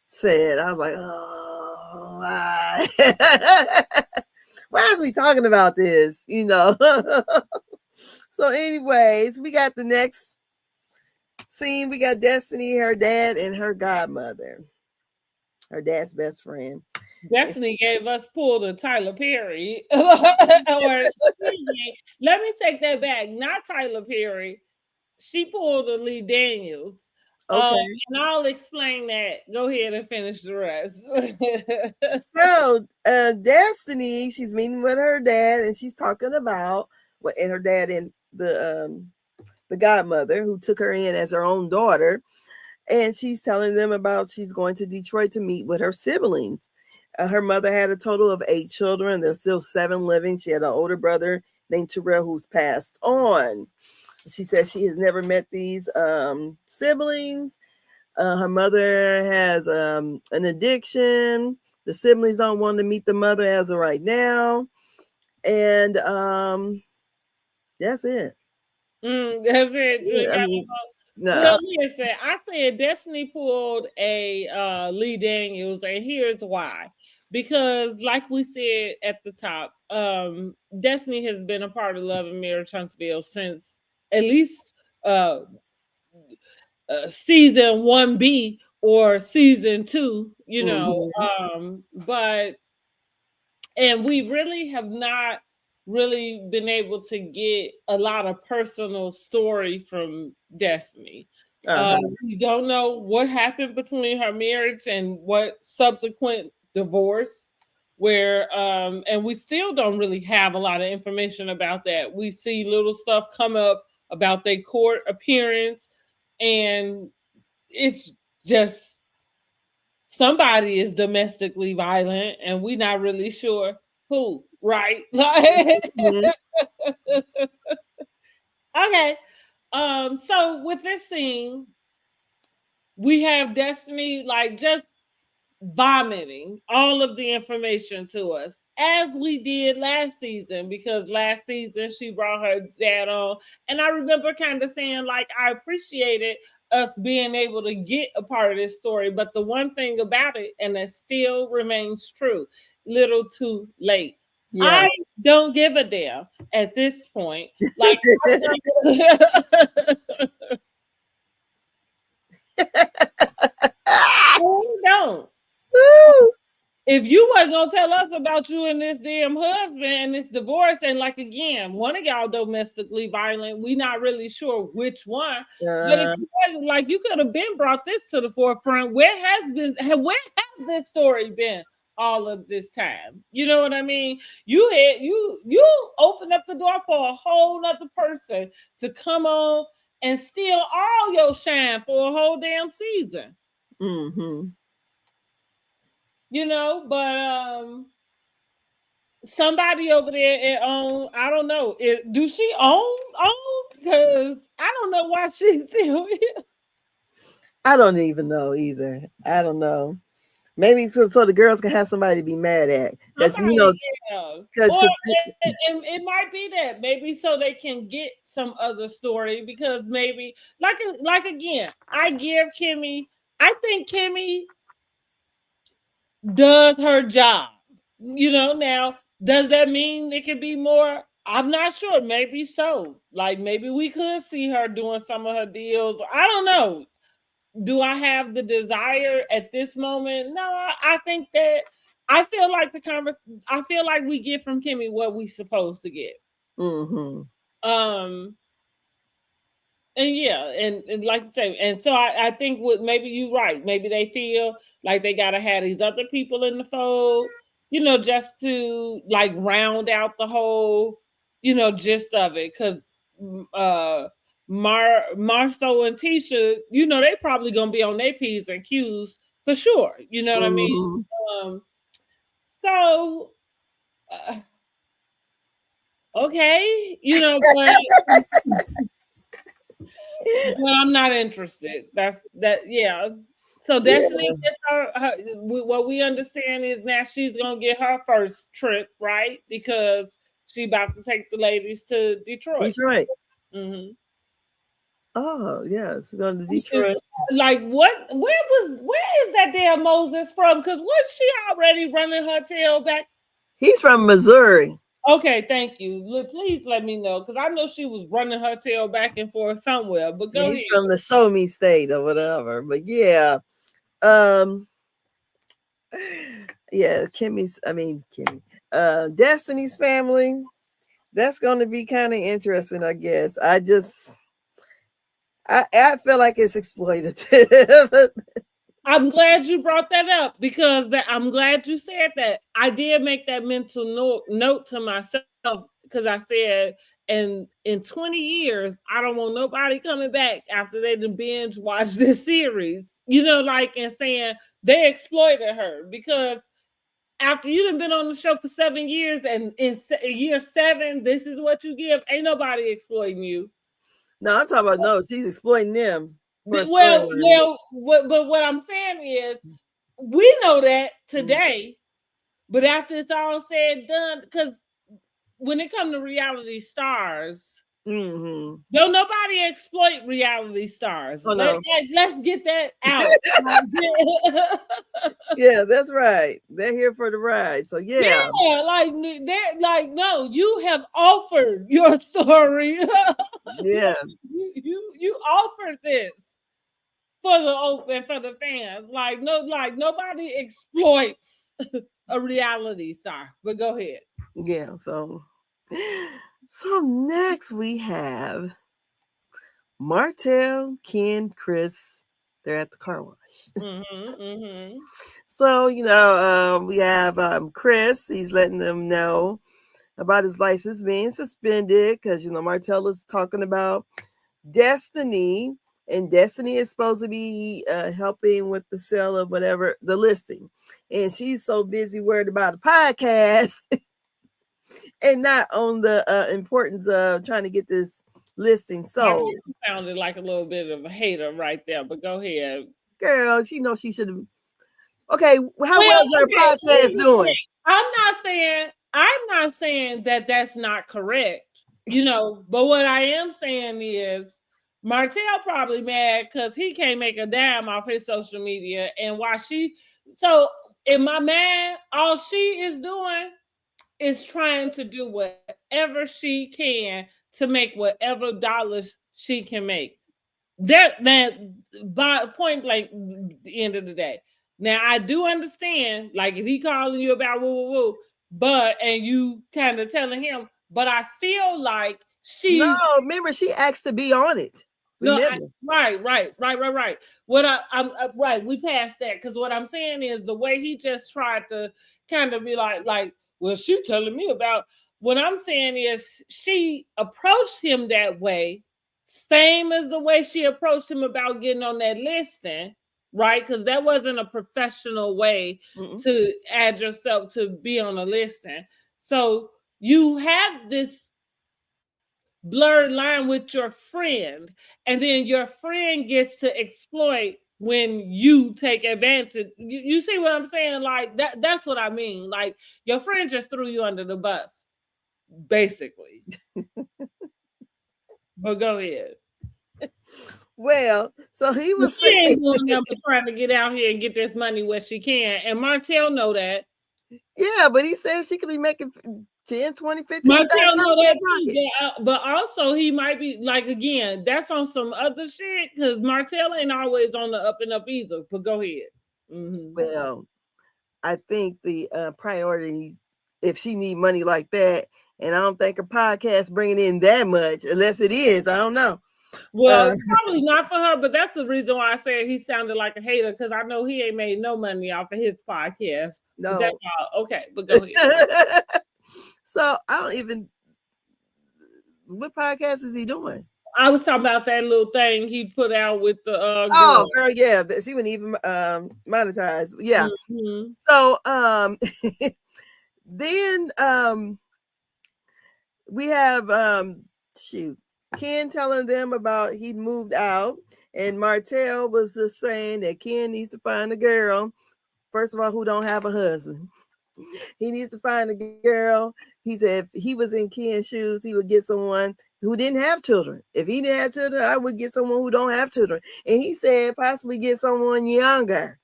said, I was like, oh, why? Why is we talking about this? So, anyways, we got the next scene. We got Destiny, her dad, and her godmother, her dad's best friend. Destiny gave us pull to Tyler Perry. Or excuse me, let me take that back. Not Tyler Perry. She pulled a Lee Daniels. Okay. And I'll explain that. Go ahead and finish the rest. So, Destiny, she's meeting with her dad, and she's talking about what, and her dad and the godmother who took her in as her own daughter, and she's telling them about she's going to Detroit to meet with her siblings. Her mother had a total of 8 children. There's still 7 living. She had an older brother named Terrell who's passed on. She says she has never met these siblings. Her mother has an addiction. The siblings don't want to meet the mother as of right now. And that's it. That's it. You Yeah, I got mean, Well, no. listen, I said Destiny pulled a Lee Daniels, and here's why. Because, like we said at the top, Destiny has been a part of Love and Mirror Huntsville since at least uh, season 1B or season 2, Mm-hmm. but and we really have not really been able to get a lot of personal story from Destiny. Uh-huh. We don't know what happened between her marriage and what subsequent divorce, where and we still don't really have a lot of information about that. We see little stuff come up about their court appearance, and it's just somebody is domestically violent and we're not really sure who, right? Mm-hmm. Okay. So with this scene, we have Destiny like just vomiting all of the information to us as we did last season, because last season she brought her dad on, and I remember kind of saying like I appreciate it, us being able to get a part of this story. But the one thing about it, and that still remains true, little too late. Yeah. I don't give a damn at this point. Like, I don't. Woo! If you wasn't gonna tell us about you and this damn husband and this divorce, and like again, one of y'all domestically violent, we not really sure which one. But if you wasn't, like, you could have been brought this to the forefront. Where has this story been all of this time? You know what I mean? You opened up the door for a whole nother person to come on and steal all your shine for a whole damn season. Mm-hmm. But somebody over there own, I don't know, do she own, because I don't know why she's still here. I don't even know either. I don't know. Maybe so the girls can have somebody to be mad at, because Somebody, yeah. because Or it might be that maybe so they can get some other story, because maybe like again, I give Kimmy, I think Kimmy does her job. Now, does that mean it could be more? I'm not sure. Maybe so. Like, maybe we could see her doing some of her deals. I don't know. Do I have the desire at this moment? No, I think that I feel like I feel like we get from Kimmy what we supposed to get. Mm-hmm. Um, and yeah, and like you say, and so I think maybe you're right. Maybe they feel like they gotta have these other people in the fold, just to like round out the whole, gist of it. Because uh Marceau and Tisha, they probably gonna be on their P's and Q's for sure. You know what I mean? Mm-hmm. Um, so uh, okay, but I'm not interested. That's that. Yeah. So Destiny Yeah. gets what we understand is now she's gonna get her first trip, right? Because she about to take the ladies to Detroit. He's right. Mm-hmm. Oh, yes. Going to Which is Detroit. like what? Where is that damn Moses from? Because wasn't she already running her tail back? He's from Missouri. Okay, thank you. Please let me know, because I know she was running her tail back and forth somewhere. But go He's ahead. from the Show Me State or whatever. But yeah. Um yeah, Kimmy. Destiny's family. That's gonna be kind of interesting, I guess. I feel like it's exploitative. I'm glad you brought that up, because I'm glad you said that. I did make that mental note to myself, because I said, in 20 years, I don't want nobody coming back after they done binge watched this series, and saying they exploited her. Because after you done been on the show for 7 years, and in year 7, this is what you give, ain't nobody exploiting you. No, I'm talking about no, she's exploiting them for a Well, storyline. but what I'm saying is, we know that today, but after it's all said and done, because when it comes to reality stars, Mm-hmm. don't nobody exploit reality stars. Oh no. Let's get that out. Yeah, that's right. They're here for the ride. So yeah. Yeah, like they're like, no, you have offered your story. Yeah. You offered this for the open, for the fans. Like nobody exploits a reality star. But go ahead. Yeah. So next we have Martell, Ken, Chris. They're at the car wash. Mm-hmm, mm-hmm. So, we have Chris. He's letting them know about his license being suspended because, Martell is talking about Destiny. And Destiny is supposed to be helping with the sale of whatever, the listing. And she's so busy worried about a podcast and not on the importance of trying to get this listing sold. You sounded like a little bit of a hater right there, but go ahead. Girl, she knows she should have. Okay, how was her podcast doing? I'm not saying that that's not correct, but what I am saying is Martell probably mad because he can't make a dime off his social media. And why so in my mind, all she is doing is trying to do whatever she can to make whatever dollars she can make. That by point blank, the end of the day. Now I do understand, like if he calling you about woo woo woo, but and you kind of telling him, but I feel like No, she's remember she asked to be on it. no, Remember? right. What I'm right, we passed that because what I'm saying is the way he just tried to kind of be like, well, she telling me about. What I'm saying is she approached him that way, same as the way she approached him about getting on that listing, right? Because that wasn't a professional way Mm-mm. to add yourself to be on a listing. So you have this blurred line with your friend, and then your friend gets to exploit when you take advantage. You see what I'm saying? Like that's what I mean. Like your friend just threw you under the bus, basically. But go ahead. Well, so he But was she saying, ain't doing nothing but trying to get out here and get this money where she can. And Martell know that. yeah, but he said she could be making 10, 20, Martell $15,000 know in that her too, pocket. but also he might be like again. That's on some other shit because Martell ain't always on the up and up either. But go ahead. Mm-hmm. Well, I think the priority, if she need money like that, and I don't think her podcast bringing in that much, unless it is, I don't know. Well, probably not for her, but that's the reason why I said he sounded like a hater because I know he ain't made no money off of his podcast. But that's No. all. Okay, but go ahead. So I don't even. What podcast is he doing? I was talking about that little thing he put out with the Oh, girl. girl, yeah, she wouldn't even monetize. Yeah. Mm-hmm. So then we have shoot, Ken telling them about he moved out, and Martell was just saying that Ken needs to find a girl, first of all, who don't have a husband. He needs to find a girl. He said if he was in Ken's shoes, he would get someone who didn't have children. If he didn't have children, I would get someone who don't have children. And he said possibly get someone younger.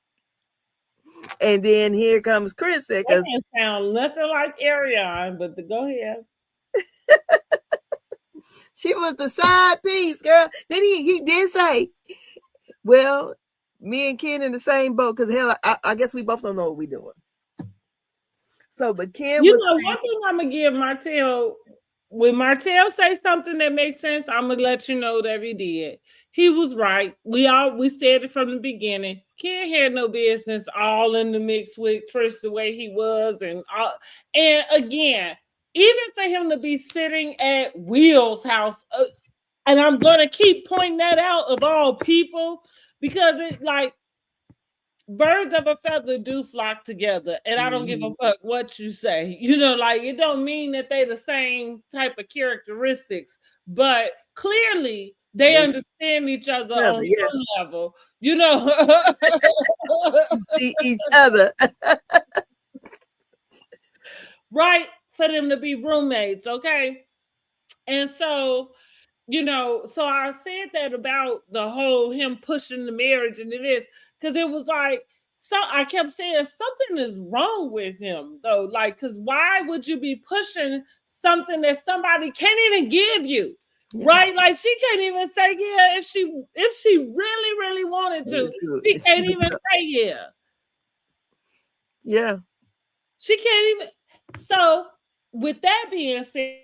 And then here comes Chris said, That because didn't sound nothing like Arion, but go ahead. she was the side piece, girl. Then he did say, well, me and Ken in the same boat because hell, I guess we both don't know what we're doing. So, but Ken You was know, saying, one thing I'm gonna give Martell when Martell say something that makes sense, I'm gonna let you know that he did. He was right. We said it from the beginning. Ken had no business all in the mix with Trish the way he was, and all. And again, even for him to be sitting at Will's house, and I'm gonna keep pointing that out of all people because it's like birds of a feather do flock together, and I don't give a fuck what you say. You know, like it don't mean that they the same type of characteristics, but clearly they understand each other on yeah, some level. You know, see each other. right? For them to be roommates, okay? And so so I said that about the whole him pushing the marriage and it is because it was like so I kept saying something is wrong with him though. Like, because why would you be pushing something that somebody can't even give you? Yeah. Right? Like she can't even say yeah if she really, really wanted to, she can't even say yeah. Yeah. She can't even. So, with that being said,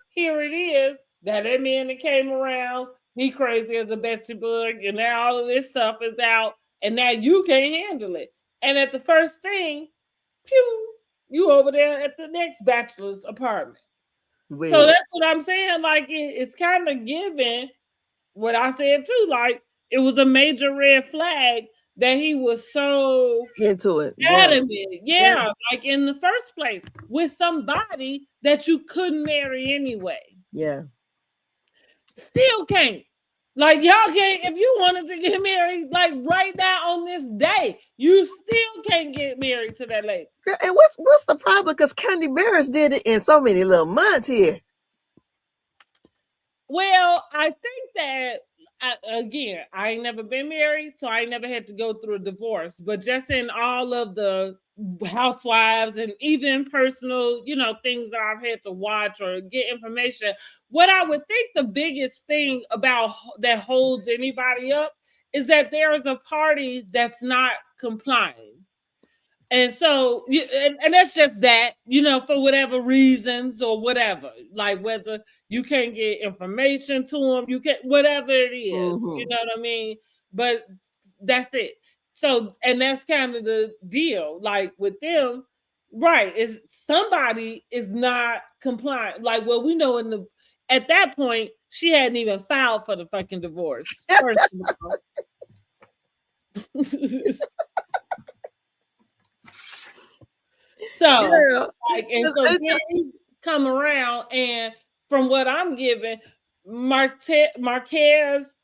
here it is that man that came around, he crazy as a Betsy Bug, and now all of this stuff is out, and now you can't handle it. And at the first thing, pew, you over there at the next bachelor's apartment. Wait. So that's what I'm saying. Like it's kind of given what I said too. Like it was a major red flag that he was so into it. adamant, yeah, like in the first place with somebody that you couldn't marry anyway. Yeah. Still can't. Like y'all can't if you wanted to get married, like right now on this day, you still can't get married to that lady. Girl, and what's the problem? Because Candy Barris did it in so many little months here. Well, I think that again, I ain't never been married, so I ain't never had to go through a divorce. But just in all of the housewives and even personal, things that I've had to watch or get information, what I would think the biggest thing about that holds anybody up is that there is a party that's not complying. And so, and that's just that, for whatever reasons or whatever, like whether you can't get information to them, you can, whatever it is, you Mm-hmm. know what I mean? But that's it. So, and that's kind of the deal, like with them, right? Is somebody is not compliant. Like, well, we know at that point, she hadn't even filed for the fucking divorce, first of all. So, Girl, and so then he come around, and from what I'm giving, Marquez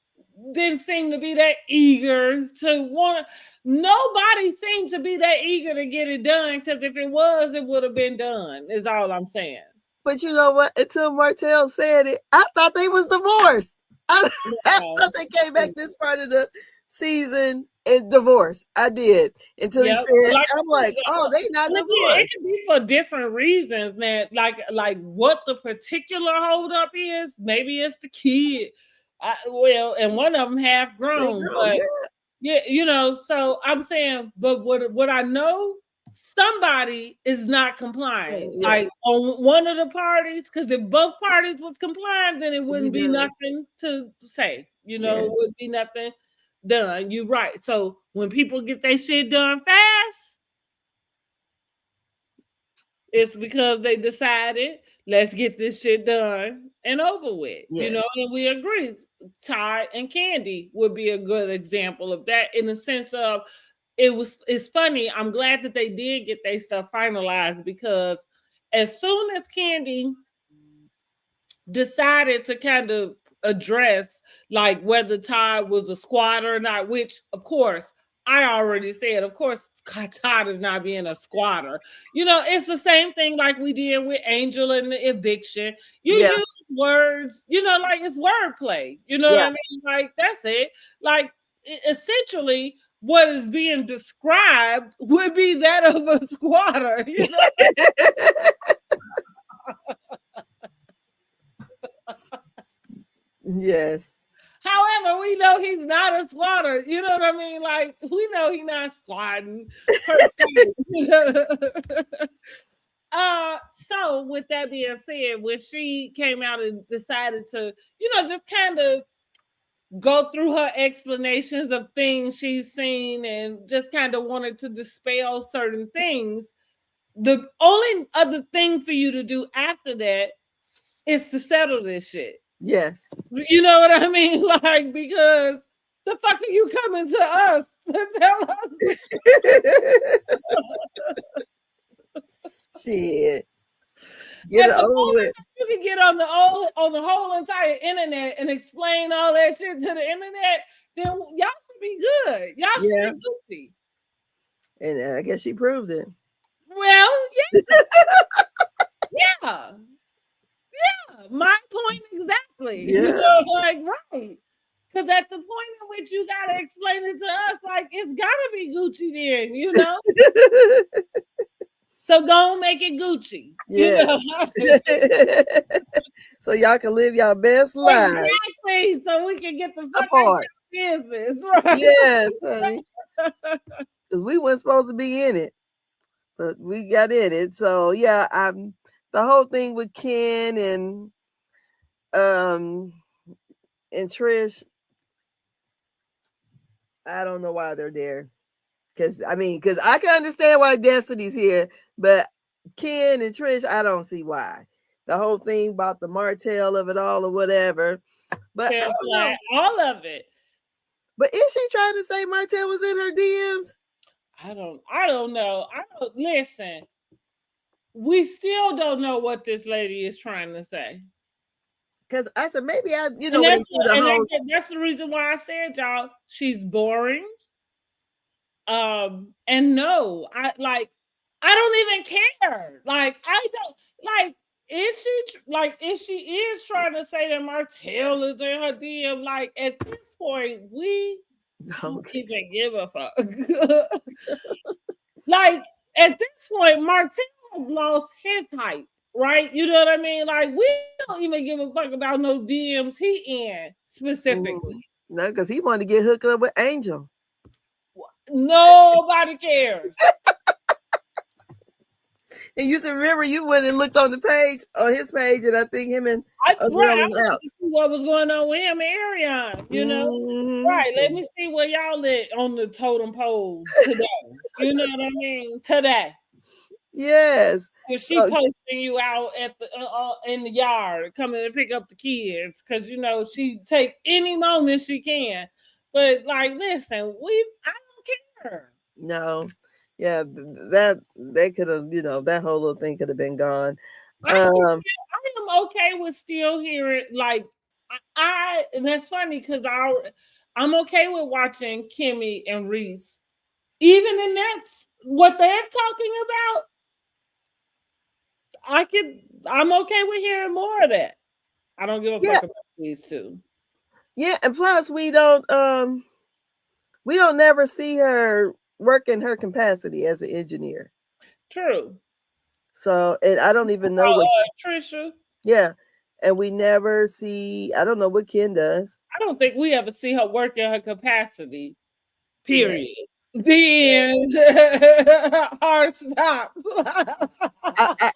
didn't seem to be that eager to want. Nobody seemed to be that eager to get it done, because if it was, it would have been done. Is all I'm saying. but you know what? Until Martell said it, I thought they was divorced. I thought they came back this part of the season and divorced. I did until he Yep. said, "I'm like, oh, they not And again, it divorced." can be for different reasons. That like what the particular holdup is. Maybe it's the kid. Well, and one of them half They grown, grown, but yeah, yeah. So I'm saying, but what I know, somebody is not complying. yeah. Like on one of the parties, because if both parties was complying, then it To be wouldn't be done. nothing to say. It Yes, would be nothing done. You're right. So when people get their shit done fast, it's because they decided, let's get this shit done and over with. yes, And we agree. Ty and Candy would be a good example of that, in the sense of it's funny. I'm glad that they did get their stuff finalized, because as soon as Candy decided to kind of address like whether Todd was a squatter or not, which of course I already said, of course Todd is not being a squatter. It's the same thing like we did with Angel and the eviction. You yeah, use words, like it's wordplay. You know what yeah. I mean? Like that's it. Like essentially what is being described would be that of a squatter. Yes. However, we know he's not a squatter. You know what I mean? Like, we know he's not squatting per se. So with that being said, when she came out and decided to, just kind of go through her explanations of things she's seen and just kind of wanted to dispel certain things, the only other thing for you to do after that is to settle this shit. Yes. You know what I mean? Like, because the fuck are you coming to us to tell us? Shit. Get At it the over moment with. that you can get on the whole entire internet and explain all that shit to the internet, then y'all should be good. Y'all Yeah. should be Gucci. And I guess she proved it. Well, yeah. My point exactly. Yeah. Like, right. Because at the point in which you gotta explain it to us, like it's gotta be Gucci then. So go make it Gucci. Yeah. So y'all can live your best life. Exactly. So we can get the fuck Apart. out of business, right? Yes, honey. Because we weren't supposed to be in it, but we got in it. So yeah, the whole thing with Ken um and Trish, I don't know why they're there. Because I can understand why Destiny's here, but Ken and Trish, I don't see why. The whole thing about the Martell of it all or whatever. But I don't know. All of it. But is she trying to say Martell was in her DMs? I don't know. Listen. We still don't know what this lady is trying to say. Because I said maybe when they do the whole. That's the reason why I said, y'all, she's boring. And no, I don't even care. Like I don't like. is she like if she is trying to say that Martell is in her DM, like at this point, we don't Okay. even give a fuck. Like at this point, Martell has lost his hype, right? You know what I mean? Like we don't even give a fuck about no DMs he in specifically. Mhm. No, because he wanted to get hooked up with Angel. Nobody cares. And you said, remember, you went and looked on the page, on his page, and I think him and a Right, girl I was wanted out. to see what was going on with him and Ariana, you know? Right, let Hmm. me see where y'all at on the totem pole today. You know what I mean? Today. Yes. If she So, posting you out at the in the yard, coming to pick up the kids, because you know she take any moment she can. But like, listen, I don't care. no. Yeah, that could have, that whole little thing could have been gone. Um, I am okay with still hearing like and that's funny because I'm okay with watching Kimmy and Reese, even in that's what they're talking about. I'm okay with hearing more of that. I don't give a yeah, fuck about these two. yeah, and plus we don't never see her work in her capacity as an engineer. True. So, and I don't even know what, Trisha, yeah, and we never see. I don't know what Ken does. I don't think we ever see her work in her capacity. Yeah, Period. Then hard stop. I, I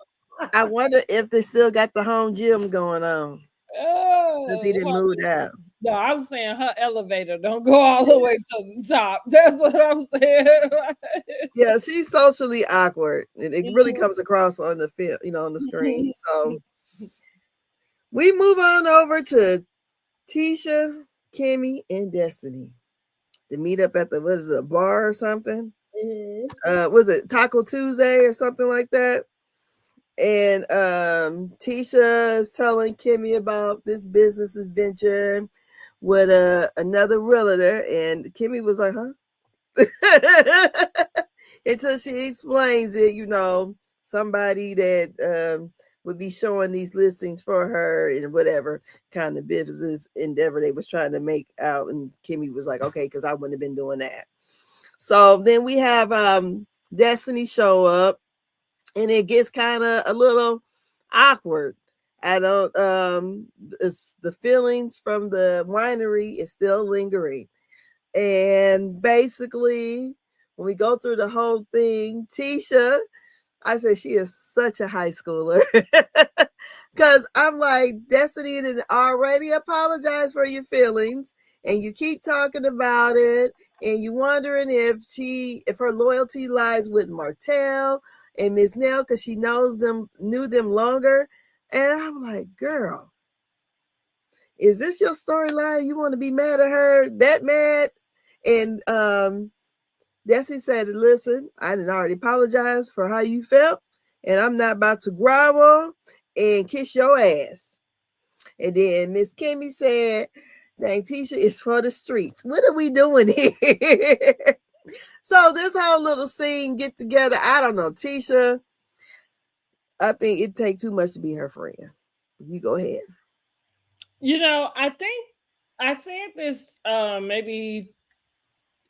I wonder if they still got the home gym going on because he didn't move out. No, I'm saying her elevator don't go all the way to the top. That's what I'm saying. Yeah, she's socially awkward, and it really comes across on the film, on the screen. So we move on over to Tisha, Kimmy, and Destiny to meet up at the what is it, a bar or something? Mhm. Was it Taco Tuesday or something like that? And Tisha is telling Kimmy about this business adventure with another realtor, and Kimmy was like, "Huh?" Until she explains it, somebody that would be showing these listings for her and whatever kind of business endeavor they was trying to make out. And Kimmy was like, okay, because I wouldn't have been doing that. So then we have Destiny show up, and it gets kind of a little awkward. I don't it's, the feelings from the winery is still lingering. And basically, when we go through the whole thing, Tisha, I said she is such a high schooler. Because I'm like, Destiny did already apologize for your feelings, and you keep talking about it, and you wondering if her loyalty lies with Martell and Miss Nell because she knew them longer. And I'm like, girl, is this your storyline? You want to be mad at her that mad? And Desi said, listen, I didn't already apologize for how you felt, and I'm not about to grovel and kiss your ass. And then Miss Kimmy said, dang, Tisha is for the streets. What are we doing here? So this whole little scene get together, I don't know. Tisha, I think it takes too much to be her friend. You go ahead. You know, I think I said this maybe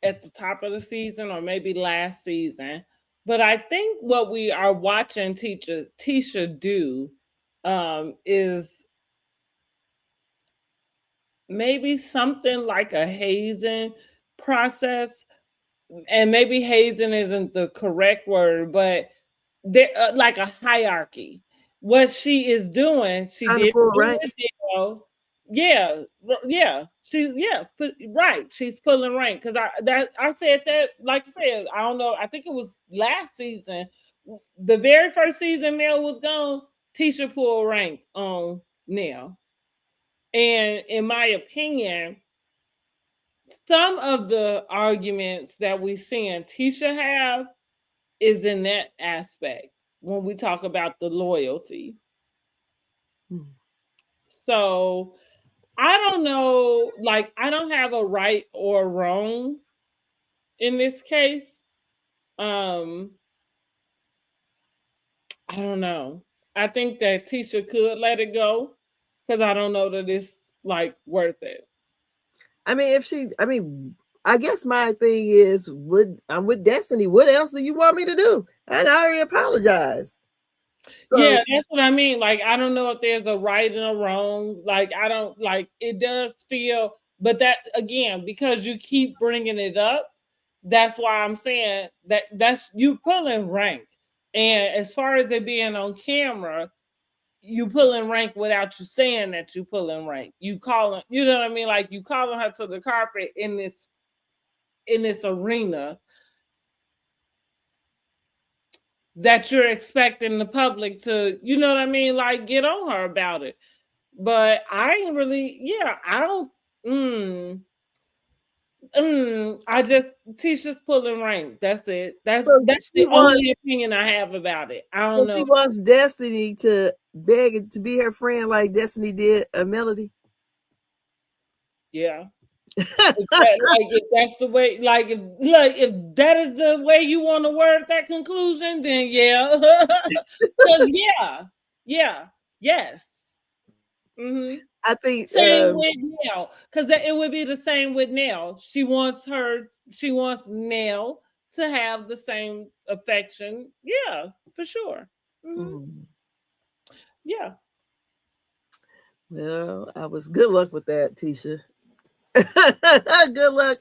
at the top of the season or maybe last season, but I think what we are watching Tisha do is maybe something like a hazing process, and maybe hazing isn't the correct word, but there like a hierarchy. What she is doing, she Trying to did pull do rank. with Dale. Yeah, yeah, right. She's pulling rank because I said that, like I said, I don't know. I think it was last season, the very first season Mel was gone. Tisha pulled rank on Nell, and in my opinion, some of the arguments that we see in Tisha have is in that aspect when we talk about the loyalty. Hmm. So I don't know, like I don't have a right or wrong in this case. Um, I don't know. I think that Tisha could let it go because I don't know that it's like worth it. I mean, I guess my thing is, I'm with Destiny. What else do you want me to do? And I already apologized. Yeah, So, that's what I mean. Like, I don't know if there's a right and a wrong. Like, I don't like it does feel, but that again, because you keep bringing it up, that's why I'm saying that that's you pulling rank. And as far as it being on camera, you pulling rank without you saying that you pulling rank. You calling, you know what I mean? Like you calling her to the carpet in this arena that you're expecting the public to, you know what I mean? Like get on her about it. But I ain't really, yeah, I don't. I just Tisha's pulling rank. That's it. That's she the wants only opinion I have about it. I so don't she know. wants Destiny to beg to be her friend like Destiny did a Melody. Yeah, like if that's the way, if that is the way you want to word that conclusion, then yeah, because yeah, yes. hmm I think Same with Nell, because it would be the same with Nell. She wants Nell to have the same affection. Yeah, for sure. hmm mm, Yeah. well, I was good luck with that, Tisha. Good luck.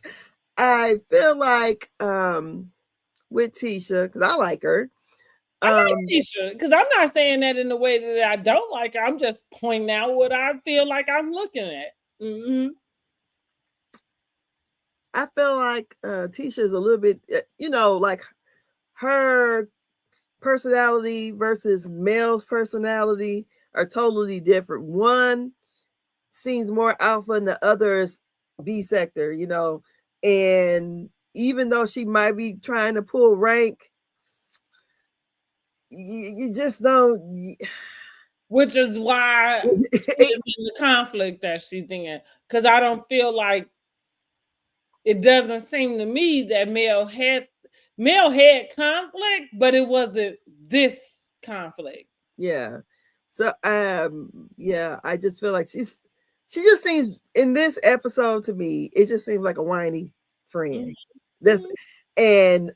I feel like with Tisha, because I like her. I like Um Tisha because I'm not saying that in the way that I don't like her. I'm just pointing out what I feel like I'm looking at. I feel like Tisha is a little bit, like her personality versus Mel's personality are totally different. One seems more alpha and the other is B sector, and even though she might be trying to pull rank, you just don't. Which is why she is in the conflict that she's in. Because I don't feel like it doesn't seem to me that Mel had conflict, but it wasn't this conflict. Yeah. So yeah, I just feel like she just seems in this episode to me, it just seems like a whiny friend. That's Mhm. and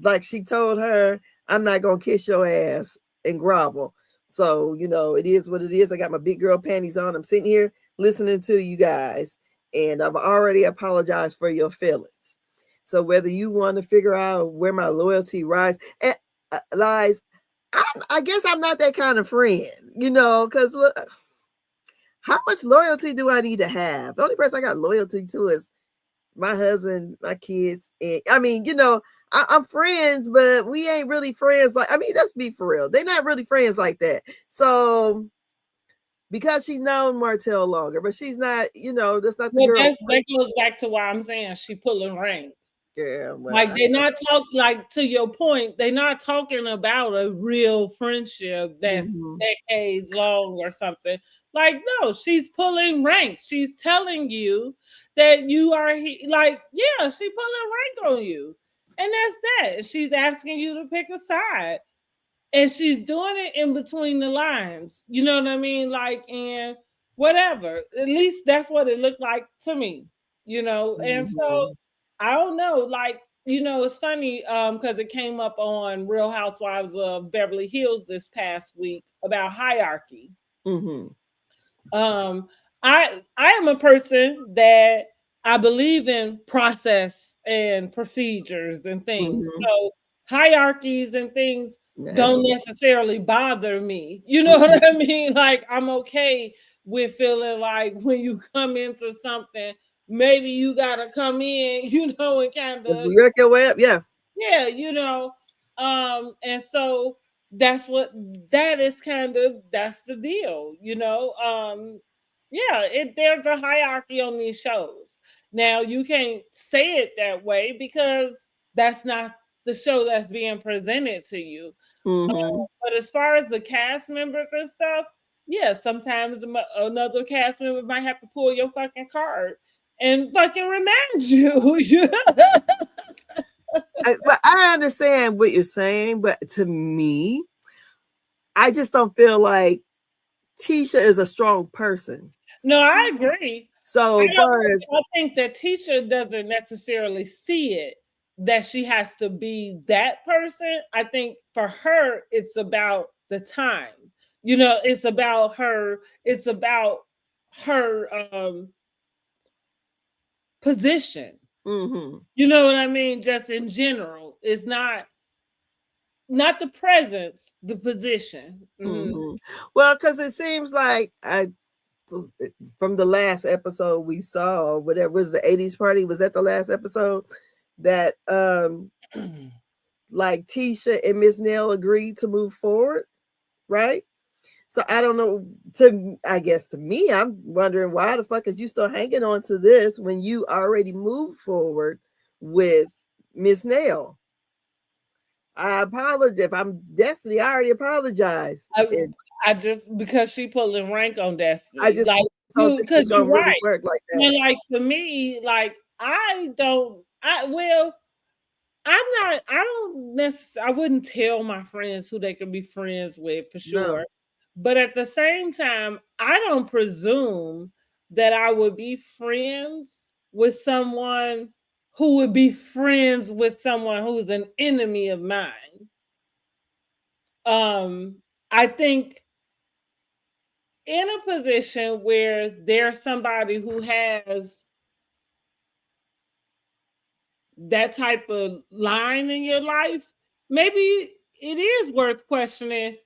like she told her, I'm not gonna kiss your ass and grovel. So, it is what it is. I got my big girl panties on. I'm sitting here listening to you guys, and I've already apologized for your feelings. So whether you want to figure out where my loyalty lies, I guess I'm not that kind of friend, because look, how much loyalty do I need to have? The only person I got loyalty to is my husband, my kids, and I mean, I'm friends, but we ain't really friends. Like, I mean, let's be for real. They're not really friends like that. So because she known Martell longer, but she's not, that's not the Well, girl. that goes back to why I'm saying she pulling rank. Yeah, well, Like they're not like to your point, they're not talking about a real friendship that's mm-hmm, decades long or something. Like, no, she's pulling rank. She's telling you that you are like, yeah, she pulling rank on you. And that's that. She's asking you to pick a side. And she's doing it in between the lines. You know what I mean? Like, and whatever. At least that's what it looked like to me, And so mm-hmm, I don't know, like, it's funny because it came up on Real Housewives of Beverly Hills this past week about hierarchy. mm-hmm, Um, I am a person that I believe in process and procedures and things. mm-hmm. So hierarchies and things That's don't necessarily bother me. You know what I mean? Like I'm okay with feeling like when you come into something, maybe you gotta come in, and kind of work your way up. Yeah. yeah, and so that is kind of that's the deal, yeah, there's a hierarchy on these shows. Now you can't say it that way because that's not the show that's being presented to you. Mm-hmm. But as far as the cast members and stuff, yeah, sometimes another cast member might have to pull your fucking card and fucking remind you. But I understand what you're saying, but to me, I just don't feel like Tisha is a strong person. No, I agree. So far as I think that Tisha doesn't necessarily see it that she has to be that person. I think for her, it's about the time. You know, it's about her. It's about her position. mm-hmm, You know what I mean? Just in general, it's not the presence, the position. Mm-hmm. mm-hmm. Well, because it seems like from the last episode we saw, or whatever was the 80s party, was that the last episode that like Tisha and Miss Nell agreed to move forward, right? So I don't know. I guess to me, I'm wondering why the fuck is you still hanging on to this when you already moved forward with Miss Nell? I apologize if I'm Destiny. I already apologized. I just because she pulling rank on I Destiny, just like don't you, think it's because gonna you're really right. work like that. And like for me, like I don't, I well, I don't necessarily, I wouldn't tell my friends who they could be friends with for No. sure. But at the same time, I don't presume that I would be friends with someone who would be friends with someone who's an enemy of mine. I think in a position where there's somebody who has that type of line in your life, maybe it is worth questioning.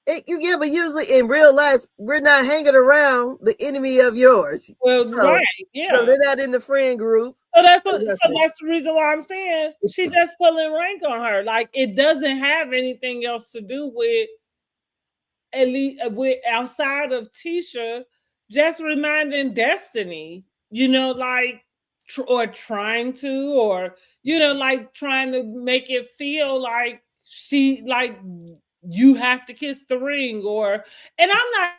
Yeah, but usually in real life, we're not hanging around the enemy of yours. Well, So, right, so yeah. they're not in the friend group. So that's the reason why I'm saying she just pulling rank on her. Like it doesn't have anything else to do with at least with outside of Tisha, just reminding Destiny, you know, like or trying to, or you know, like trying to make it feel like she like you have to kiss the ring, or and I'm not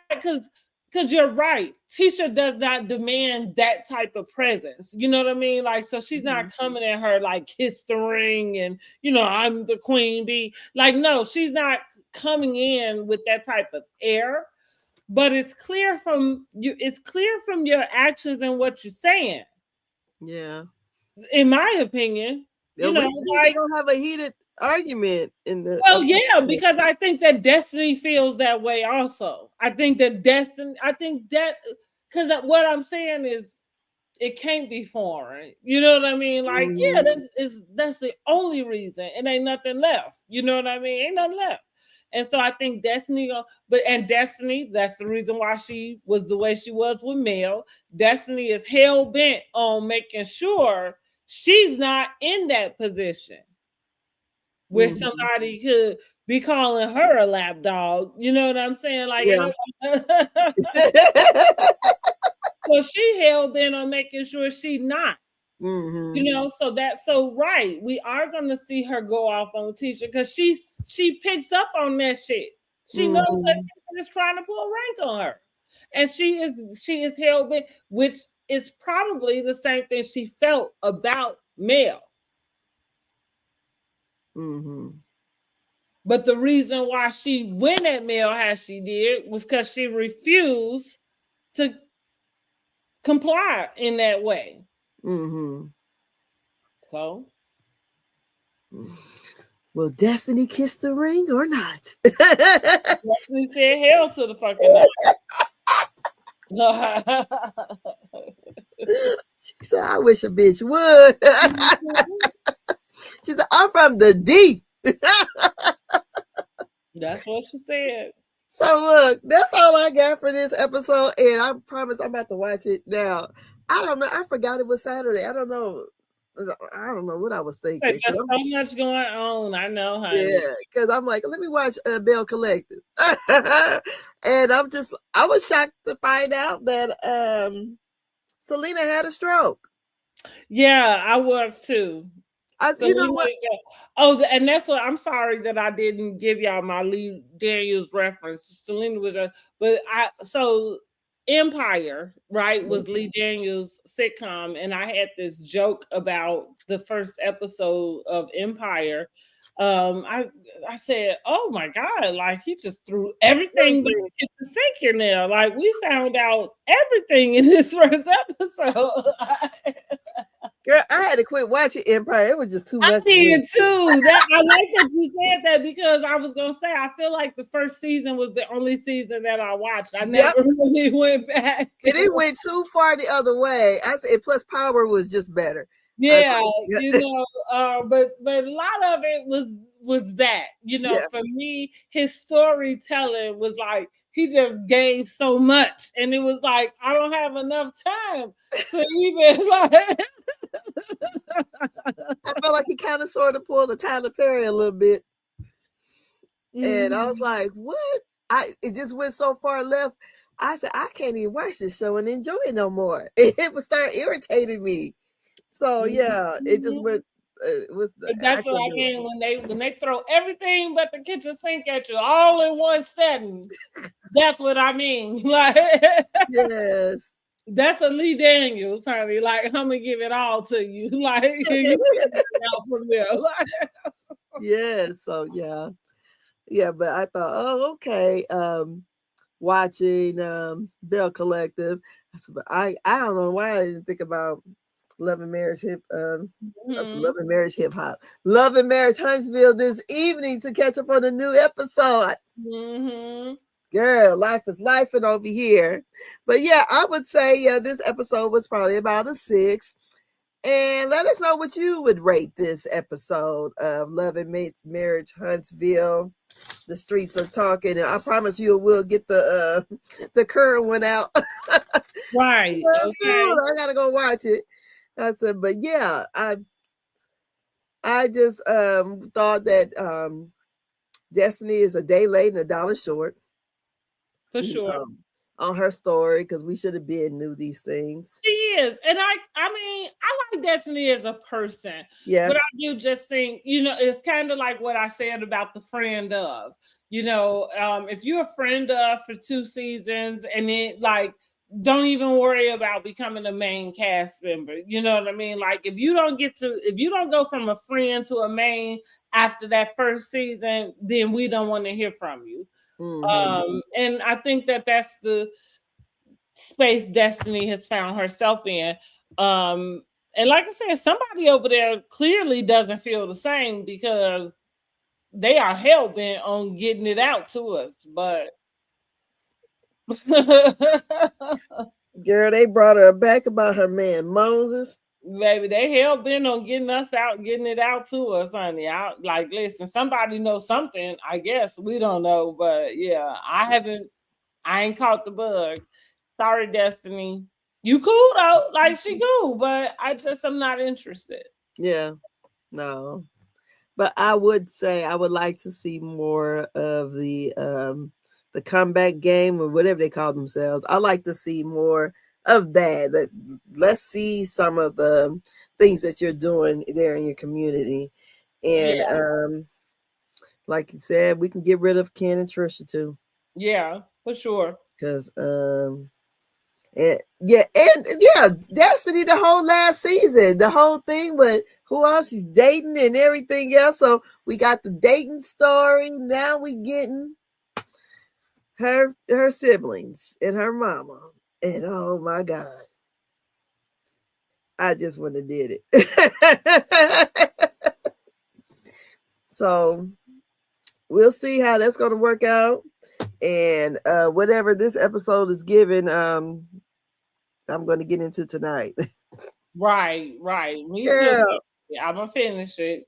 because you're right. Tisha does not demand that type of presence. You know what I mean? Like, so she's not coming at her like kiss the ring and you know, I'm the queen bee. Like, no, she's not coming in with that type of air, but it's clear from you, it's clear from your actions and what you're saying, Yeah. in my opinion. Yeah, You which know, means they're like, gonna have a heated argument in the well, yeah, because I think that Destiny feels that way also. I think that because what I'm saying is it can't be foreign. You know what I mean? Like, yeah, Mhm. that's the only reason. It ain't nothing left. You know what I mean? Ain't nothing left. And so I think Destiny, and Destiny, that's the reason why she was the way she was with Mel. Destiny is hell bent on making sure she's not in that position where Mhm. somebody could be calling her a lap dog. You know what I'm saying? Like, Yeah. so she hell bent on making sure she's not. Mhm. You know, so right. We are gonna see her go off on Tisha because she picks up on that shit. She knows that Mhm. Tisha is trying to pull rank on her. And she is hell bent, which is probably the same thing she felt about Mel. Mhm. But the reason why she went at Mel as she did was because she refused to comply in that way. Mhm. So Will Destiny kiss the ring or not? we said hell to the fucking no. She said, I wish a bitch would. She said, I'm from the D. That's what she said. So look, that's all I got for this episode, and I promise I'm about to watch it now. I don't know. I forgot it was Saturday. I don't know. I don't know what I was thinking. There's so much going on. I know, honey. Yeah, because I'm like, let me watch Bell Collective, and I was shocked to find out that Selena had a stroke. Yeah, I was too. You know what? Oh, and that's what I'm sorry that I didn't give y'all my Lee Daniels reference. Selena was but Empire, right, was Lee Daniels' sitcom, and I had this joke about the first episode of Empire. I said, "Oh my God!" Like he just threw everything but Everything. the kitchen sink in there. Like we found out everything in this first episode. Girl, I had to quit watching Empire. It was just too I much for me. did too. That I like that you said that because I was gonna say I feel like the first season was the only season that I watched. I Yep. never really went back. And it went too far the other way. I said, plus Power was just better. I was Yeah, like, you yeah. know, but a lot of it was that, you know, Yeah. for me, his storytelling was like he just gave so much, and it was like I don't have enough time to even like. I felt like he kind of sort of pulled a Tyler Perry a little bit. And I was Mhm. like, what? It just went so far left. I said, I can't even watch this show and enjoy it no more. It would start irritating me. So yeah, it just Mhm. went. It was I That's what couldn't I do it. mean when they throw everything but the kitchen sink at you all in one setting. That's what I mean. Like Yes. that's a Lee Daniels, honey. Like I'm gonna give it all to you. Like you figure it out from there. Like, Yes. So yeah, yeah. But I thought, oh, okay. Watching Bell Collective. But I don't know why I didn't think about Love and Marriage that's mhm. Love and Marriage Hip Hop. Love and Marriage Huntsville this evening to catch up on the new episode. Mhm. Girl, life is life and over here. But yeah, I would say this episode was probably about a 6. And let us know what you would rate this episode of Love and Marriage Huntsville. The streets are talking, and I promise you we'll get the current one out Right. real Okay. soon. I gotta go watch it. I said, but yeah, I just thought that Destiny is a day late and a dollar short. For You sure. know, on her story because we should have been knew these things. She is. And I mean, I like Destiny as a person, Yeah. but I do just think, you know, it's kind of like what I said about the friend of, you know, if you're a friend of for 2 seasons and it like don't even worry about becoming a main cast member. You know what I mean? Like if you don't if you don't go from a friend to a main after that first season, then we don't want to hear from you. Mm-hmm. And I think that that's the space Destiny has found herself in. Um, and like I said, somebody over there clearly doesn't feel the same because they are hell bent on getting it out to us. But Girl, they brought her back about her man Moses. baby, they hell bent on getting us out, getting it out to us, honey. I like listen, somebody knows something. I guess we don't know, but yeah, I ain't caught the bug. Sorry, Destiny. You cool though, like she cool, but I just am not interested. Yeah, no. But I would say I would like to see more of the comeback game or whatever they call themselves. I like to see more of that. Let's see some of the things that you're doing there in your community. And Yeah, like you said, we can get rid of Ken and Trisha too. yeah, for sure. Because and Destiny the whole last season, the whole thing with who else she's dating and everything else. So we got the dating story. Now we getting her siblings and her mama. And oh my God, I just wouldn't have did it. So we'll see how that's gonna work out. And whatever this episode is given, I'm gonna get into tonight. Right, right. Me too. Girl. Yeah, I'm gonna finish it.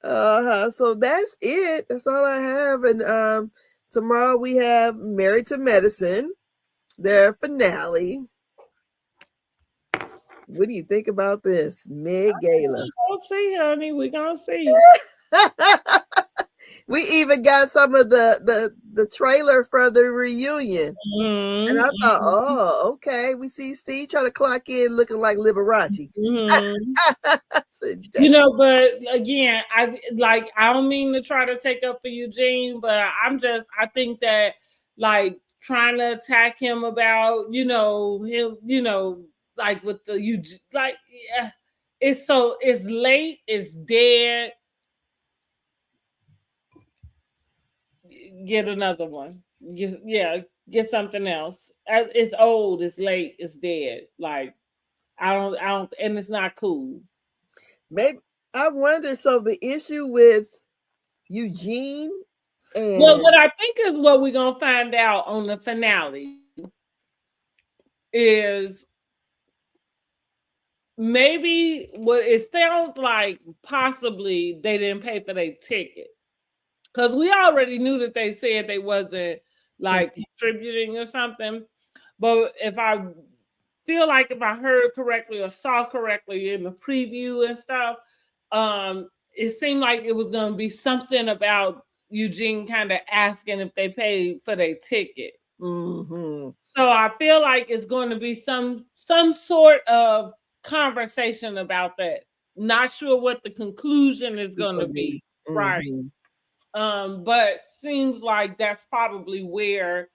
So that's it. That's all I have. And tomorrow we have Married to Medicine, their finale. What do you think about this? Meg Gala. We gonna see, honey. We gonna see. We even got some of the trailer for the reunion. And I thought, Mm-hmm, oh, okay. We see Steve trying to clock in looking like Liberace. mm-hmm. I said, You know, but again, I don't mean to try to take up for Eugene, but I think that like trying to attack him about, you know, him, you know, like with the Eugene, like yeah, it's late, it's dead. get another one. Yeah, get something else. It's old, it's late, it's dead. Like I don't, and it's not cool. Maybe I wonder. So the issue with Eugene Well, and what I think is what we're gonna find out on the finale is maybe what it sounds like possibly they didn't pay for their ticket. Because we already knew that they said they wasn't like contributing or something. But if I feel like if I heard correctly or saw correctly in the preview and stuff, it seemed like it was gonna be something about Eugene kind of asking if they paid for their ticket. mm-hmm. So I feel like it's going to be some sort of conversation about that. Not sure what the conclusion is going to be. Right. Mm-hmm. But seems like that's probably where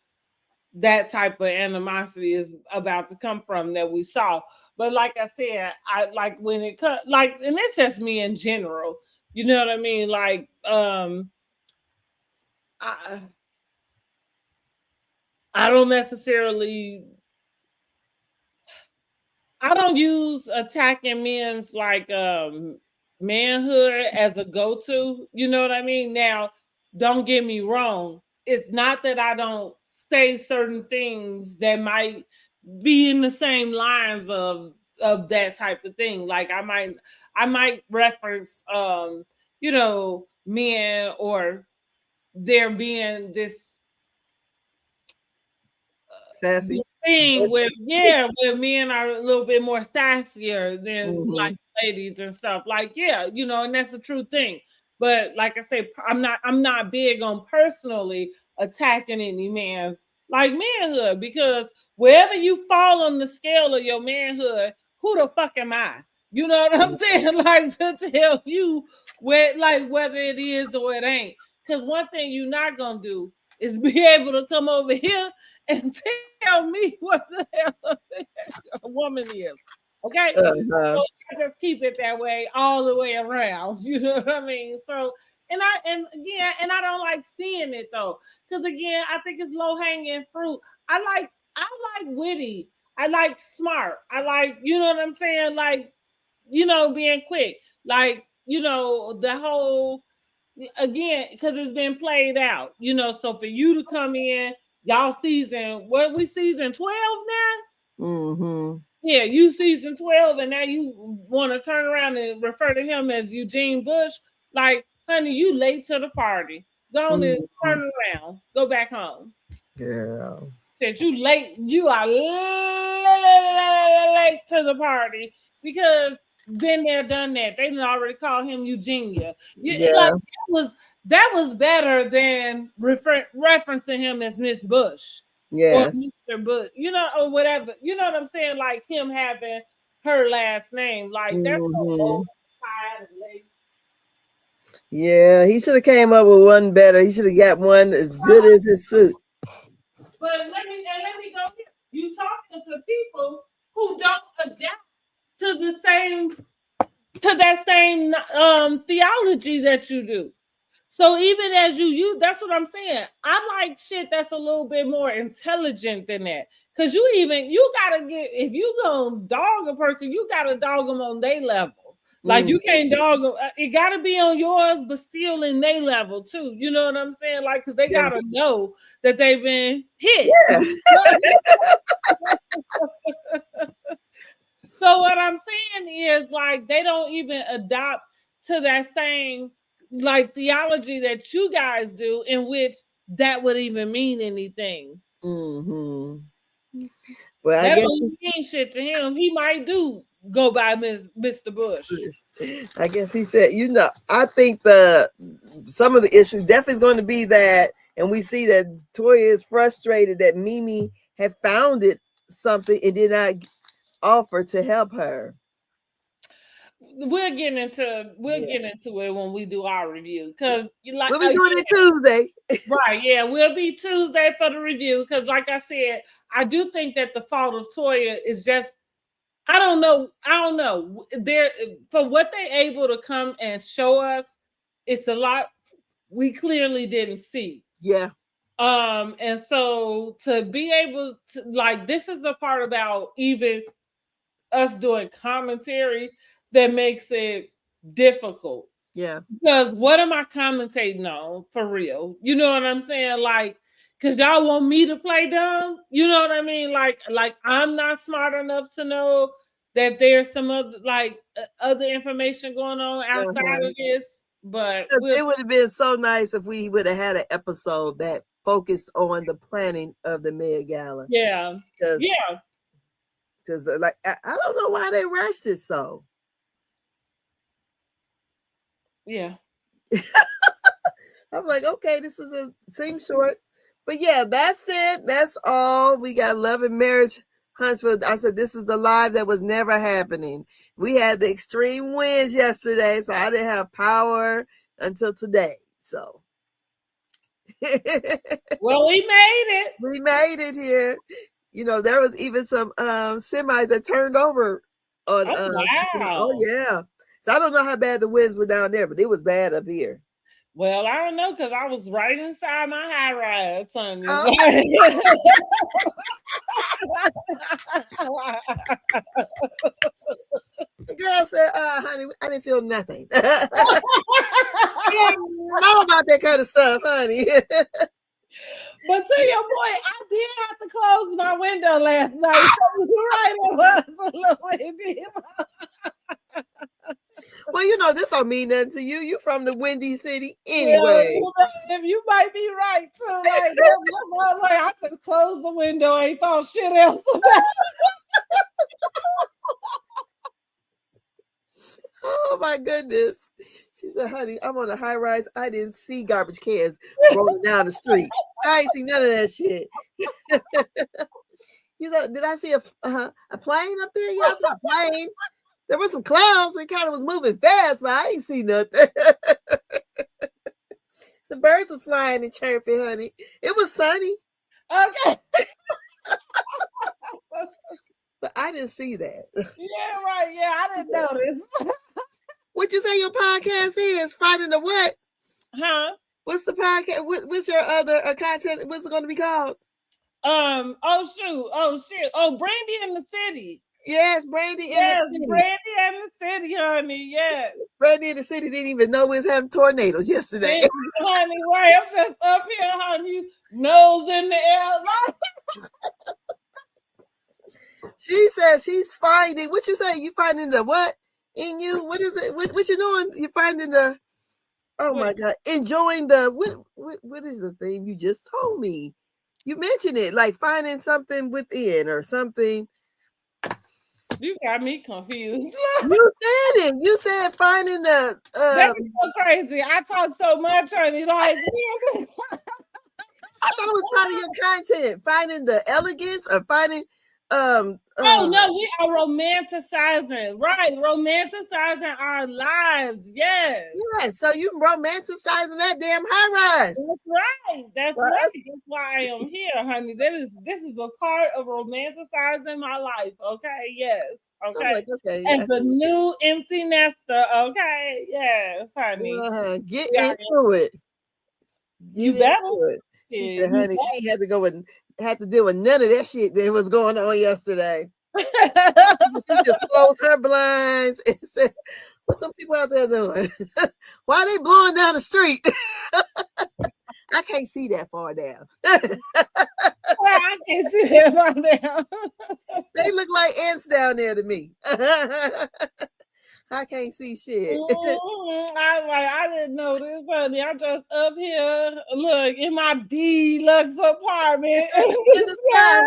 that type of animosity is about to come from that we saw. But like I said, I like when it comes like, and it's just me in general. You know what I mean? Like, I I don't necessarily I don't use attacking men's like manhood as a go-to. You know what I mean? Now, don't get me wrong. It's not that I don't say certain things that might be in the same lines of that type of thing. Like I might reference men or there being this Sassy. thing where men are a little bit more sassier than Mm-hmm. like ladies and stuff. Like, yeah, and that's a true thing. But like I say, I'm not big on personally attacking any man's like manhood because wherever you fall on the scale of your manhood, who the fuck am I? You know what I'm saying? Like to tell you whether it is or it ain't. Because one thing you're not gonna do is be able to come over here and tell me what the hell a woman is. Okay? Uh-huh. So I just keep it that way all the way around. You know what I mean? So and I don't like seeing it though. Because again, I think it's low hanging fruit. I like witty. I like smart. I like, you know what I'm saying? Like, being quick. Like, the whole again, because it's been played out, so for you to come in, y'all season what we season 12 now? Mm-hmm. Yeah, you season 12, and now you want to turn around and refer to him as Eugene Bush. Like, honey, you late to the party. Go on and Mm-hmm. turn around. Go back home. Girl. Said you are late to the party because been there, done that. They didn't already call him Eugenia. Like Yeah. that was better than referencing him as Miss Bush or Yes. Mr. Bush, or whatever. You know what I'm saying? Like him having her last name. Like that's so old, Mm-hmm. tired, and late. Yeah, he should have came up with one better. He should have got one as good as his suit. But let me go here. You talking to people who don't adapt to that same theology that you do. So even as you that's what I'm saying. I like shit that's a little bit more intelligent than that. Cause you gotta get if you gonna dog a person, you gotta dog them on their level. Like Mm, you can't dog them. It gotta be on yours, but still in their level too. You know what I'm saying? Like, cause they yeah. gotta know that they've been hit. Yeah. So what I'm saying is like they don't even adopt to that same like theology that you guys do, in which that would even mean anything. Mm-hmm. Well, I That guess don't mean shit to him. He might do go by Mr. Bush. he said, I think some of the issues definitely is going to be that, and we see that Toya is frustrated that Mimi had founded something and did not offer to help her. We'll get into Yeah. it when we do our review because you like We'll be doing it Tuesday. right, yeah, we'll be Tuesday for the review because, like I said, I do think that the fault of Toya is just I don't know. I don't know. There for what they able to come and show us, it's a lot we clearly didn't see. Yeah. And so to be able to, like, this is the part about even us doing commentary that makes it difficult. Yeah. Because what am I commentating on for real? You know what I'm saying? Like, because y'all want me to play dumb. You know what I mean? Like I'm not smart enough to know that there's some other other information going on outside Uh-huh. of this. But It would have been so nice if we would have had an episode that focused on the planning of the Met Gala. yeah, Because yeah, like I don't know why they rushed it so. yeah. I'm like, okay, this is seems short. But yeah, that's it. That's all. We got Love and Marriage Huntsville. I said this is the live that was never happening. We had the extreme winds yesterday, so I didn't have power until today. So Well, we made it. we made it here. You know, there was even some semis that turned over on Oh oh wow. yeah. So I don't know how bad the winds were down there, but it was bad up here. Well, I don't know because I was right inside my high rise, honey. Oh. The girl said, honey, I didn't feel nothing. I didn't know about that kind of stuff, honey. But to your point, I did have to close my window last night. So you're right, it was a little windy. Well, you know, this don't mean nothing to you. You from the Windy City Well, anyway. you might be right too. Like I just closed the window, ain't thought shit else about it. Oh my goodness. She said, honey, I'm on a high rise. I didn't see garbage cans rolling down the street. I ain't see none of that shit. You said, did I see a plane up there? Yeah, I saw a plane. There were some clouds. It kind of was moving fast, but I ain't see nothing. The birds were flying and chirping, honey. It was sunny. Okay. But I didn't see that. Yeah, right. Yeah, I didn't notice. What you say your podcast is? Finding the what? Huh? What's the podcast? What's your other content? What's it going to be called? Oh shoot. Oh shit. Oh, Brandy in the City. Yes, Brandy in Yes, the City. Brandy in the City, honey. Yes. Brandy in the City didn't even know we was having tornadoes yesterday. Honey, right. I'm just up here, honey. Nose in the air. She says she's finding. What you say? You finding the what in you? What is it? What you doing? You finding the? Oh my God! Enjoying the what is the thing you just told me? You mentioned it, like finding something within or something. You got me confused. You said it. You said finding the. That's so crazy. I talk so much, honey. Like, I thought it was part of your content. Finding the elegance or finding. Oh no, we are romanticizing, right? Romanticizing our lives, yes. Yeah, so you romanticizing that damn high rise. That's right. That's right. That's why I am here, honey. This is a part of romanticizing my life. Okay, yes. Okay. Like, okay. As a new empty nester, okay, yes, honey. Get into it. You better. She said, honey, she had to go and had to deal with none of that shit that was going on yesterday. She just closed her blinds and said, what them people out there doing? Why are they blowing down the street? I can't see that far down. I can't see that far down. They look like ants down there to me. I can't see shit. I didn't know this, honey. I'm just up here, look, in my deluxe apartment. In the sky.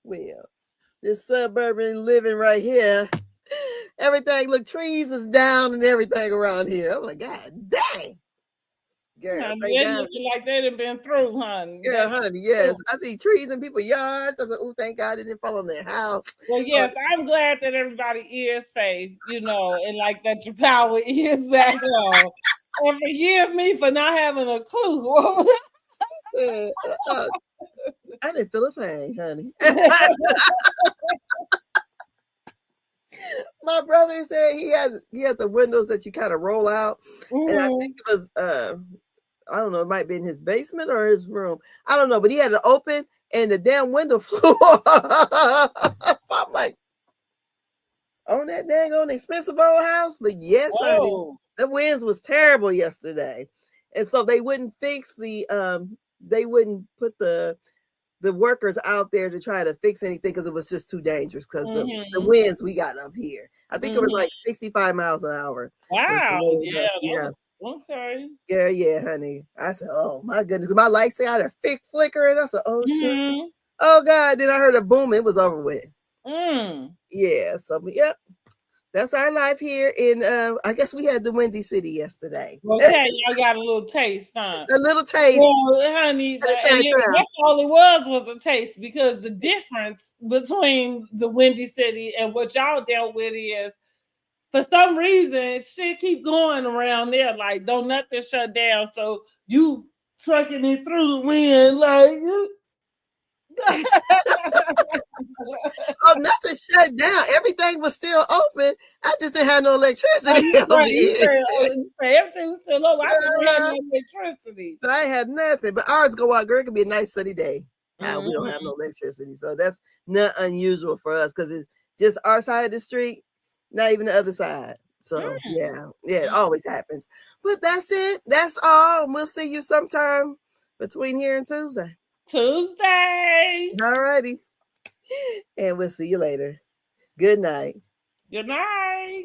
Well, this suburban living right here, everything, look, trees is down and everything around here. I'm like, God dang. Girl, honey, they looking like they done been through, honey. Yeah, honey, yes. I see trees in people's yards. I'm like, oh, thank God it didn't fall on their house. Well, yes, I'm glad that everybody is safe, you know, and like that your power is back on. And forgive me for not having a clue. I didn't feel a thing, honey. My brother said he had the windows that you kind of roll out, and I think Mm-hmm. it was I don't know, it might be in his basement or his room. I don't know, but he had it open and the damn window flew off. I'm like, on that dang on expensive old house. But yes, honey, Whoa. the winds was terrible yesterday. And so they wouldn't fix they wouldn't put the workers out there to try to fix anything because it was just too dangerous because the Mm-hmm. winds we got up here. I think it was Mm-hmm. like 65 miles an hour was the Wow. winds Yeah, up. that Yeah. was okay. Yeah, yeah, honey. I said, oh my goodness. My lights say out there flickering. I said, oh sure. Mm-hmm. Oh God. Then I heard a boom. It was over with. Mm. Yeah. So yep. That's our life here in I guess we had the Windy City yesterday. Okay, y'all got a little taste, huh? A little taste Well, honey, at the and same time. that's all it was a taste because the difference between the Windy City and what y'all dealt with is for some reason shit keep going around there. Like don't nothing shut down. So you trucking it through the wind like Oh, nothing shut down. Everything was still open. I just didn't have no electricity over right, here. you say everything was still over. I didn't have Uh, no electricity. so I had nothing. But ours go out, girl. It could be a nice sunny day. We don't have Mm-hmm. no electricity. So that's not unusual for us because it's just our side of the street, not even the other side. So yeah, it always happens. But that's it. That's all. We'll see you sometime between here and Tuesday. Tuesday. All righty. And we'll see you later. Good night. Good night.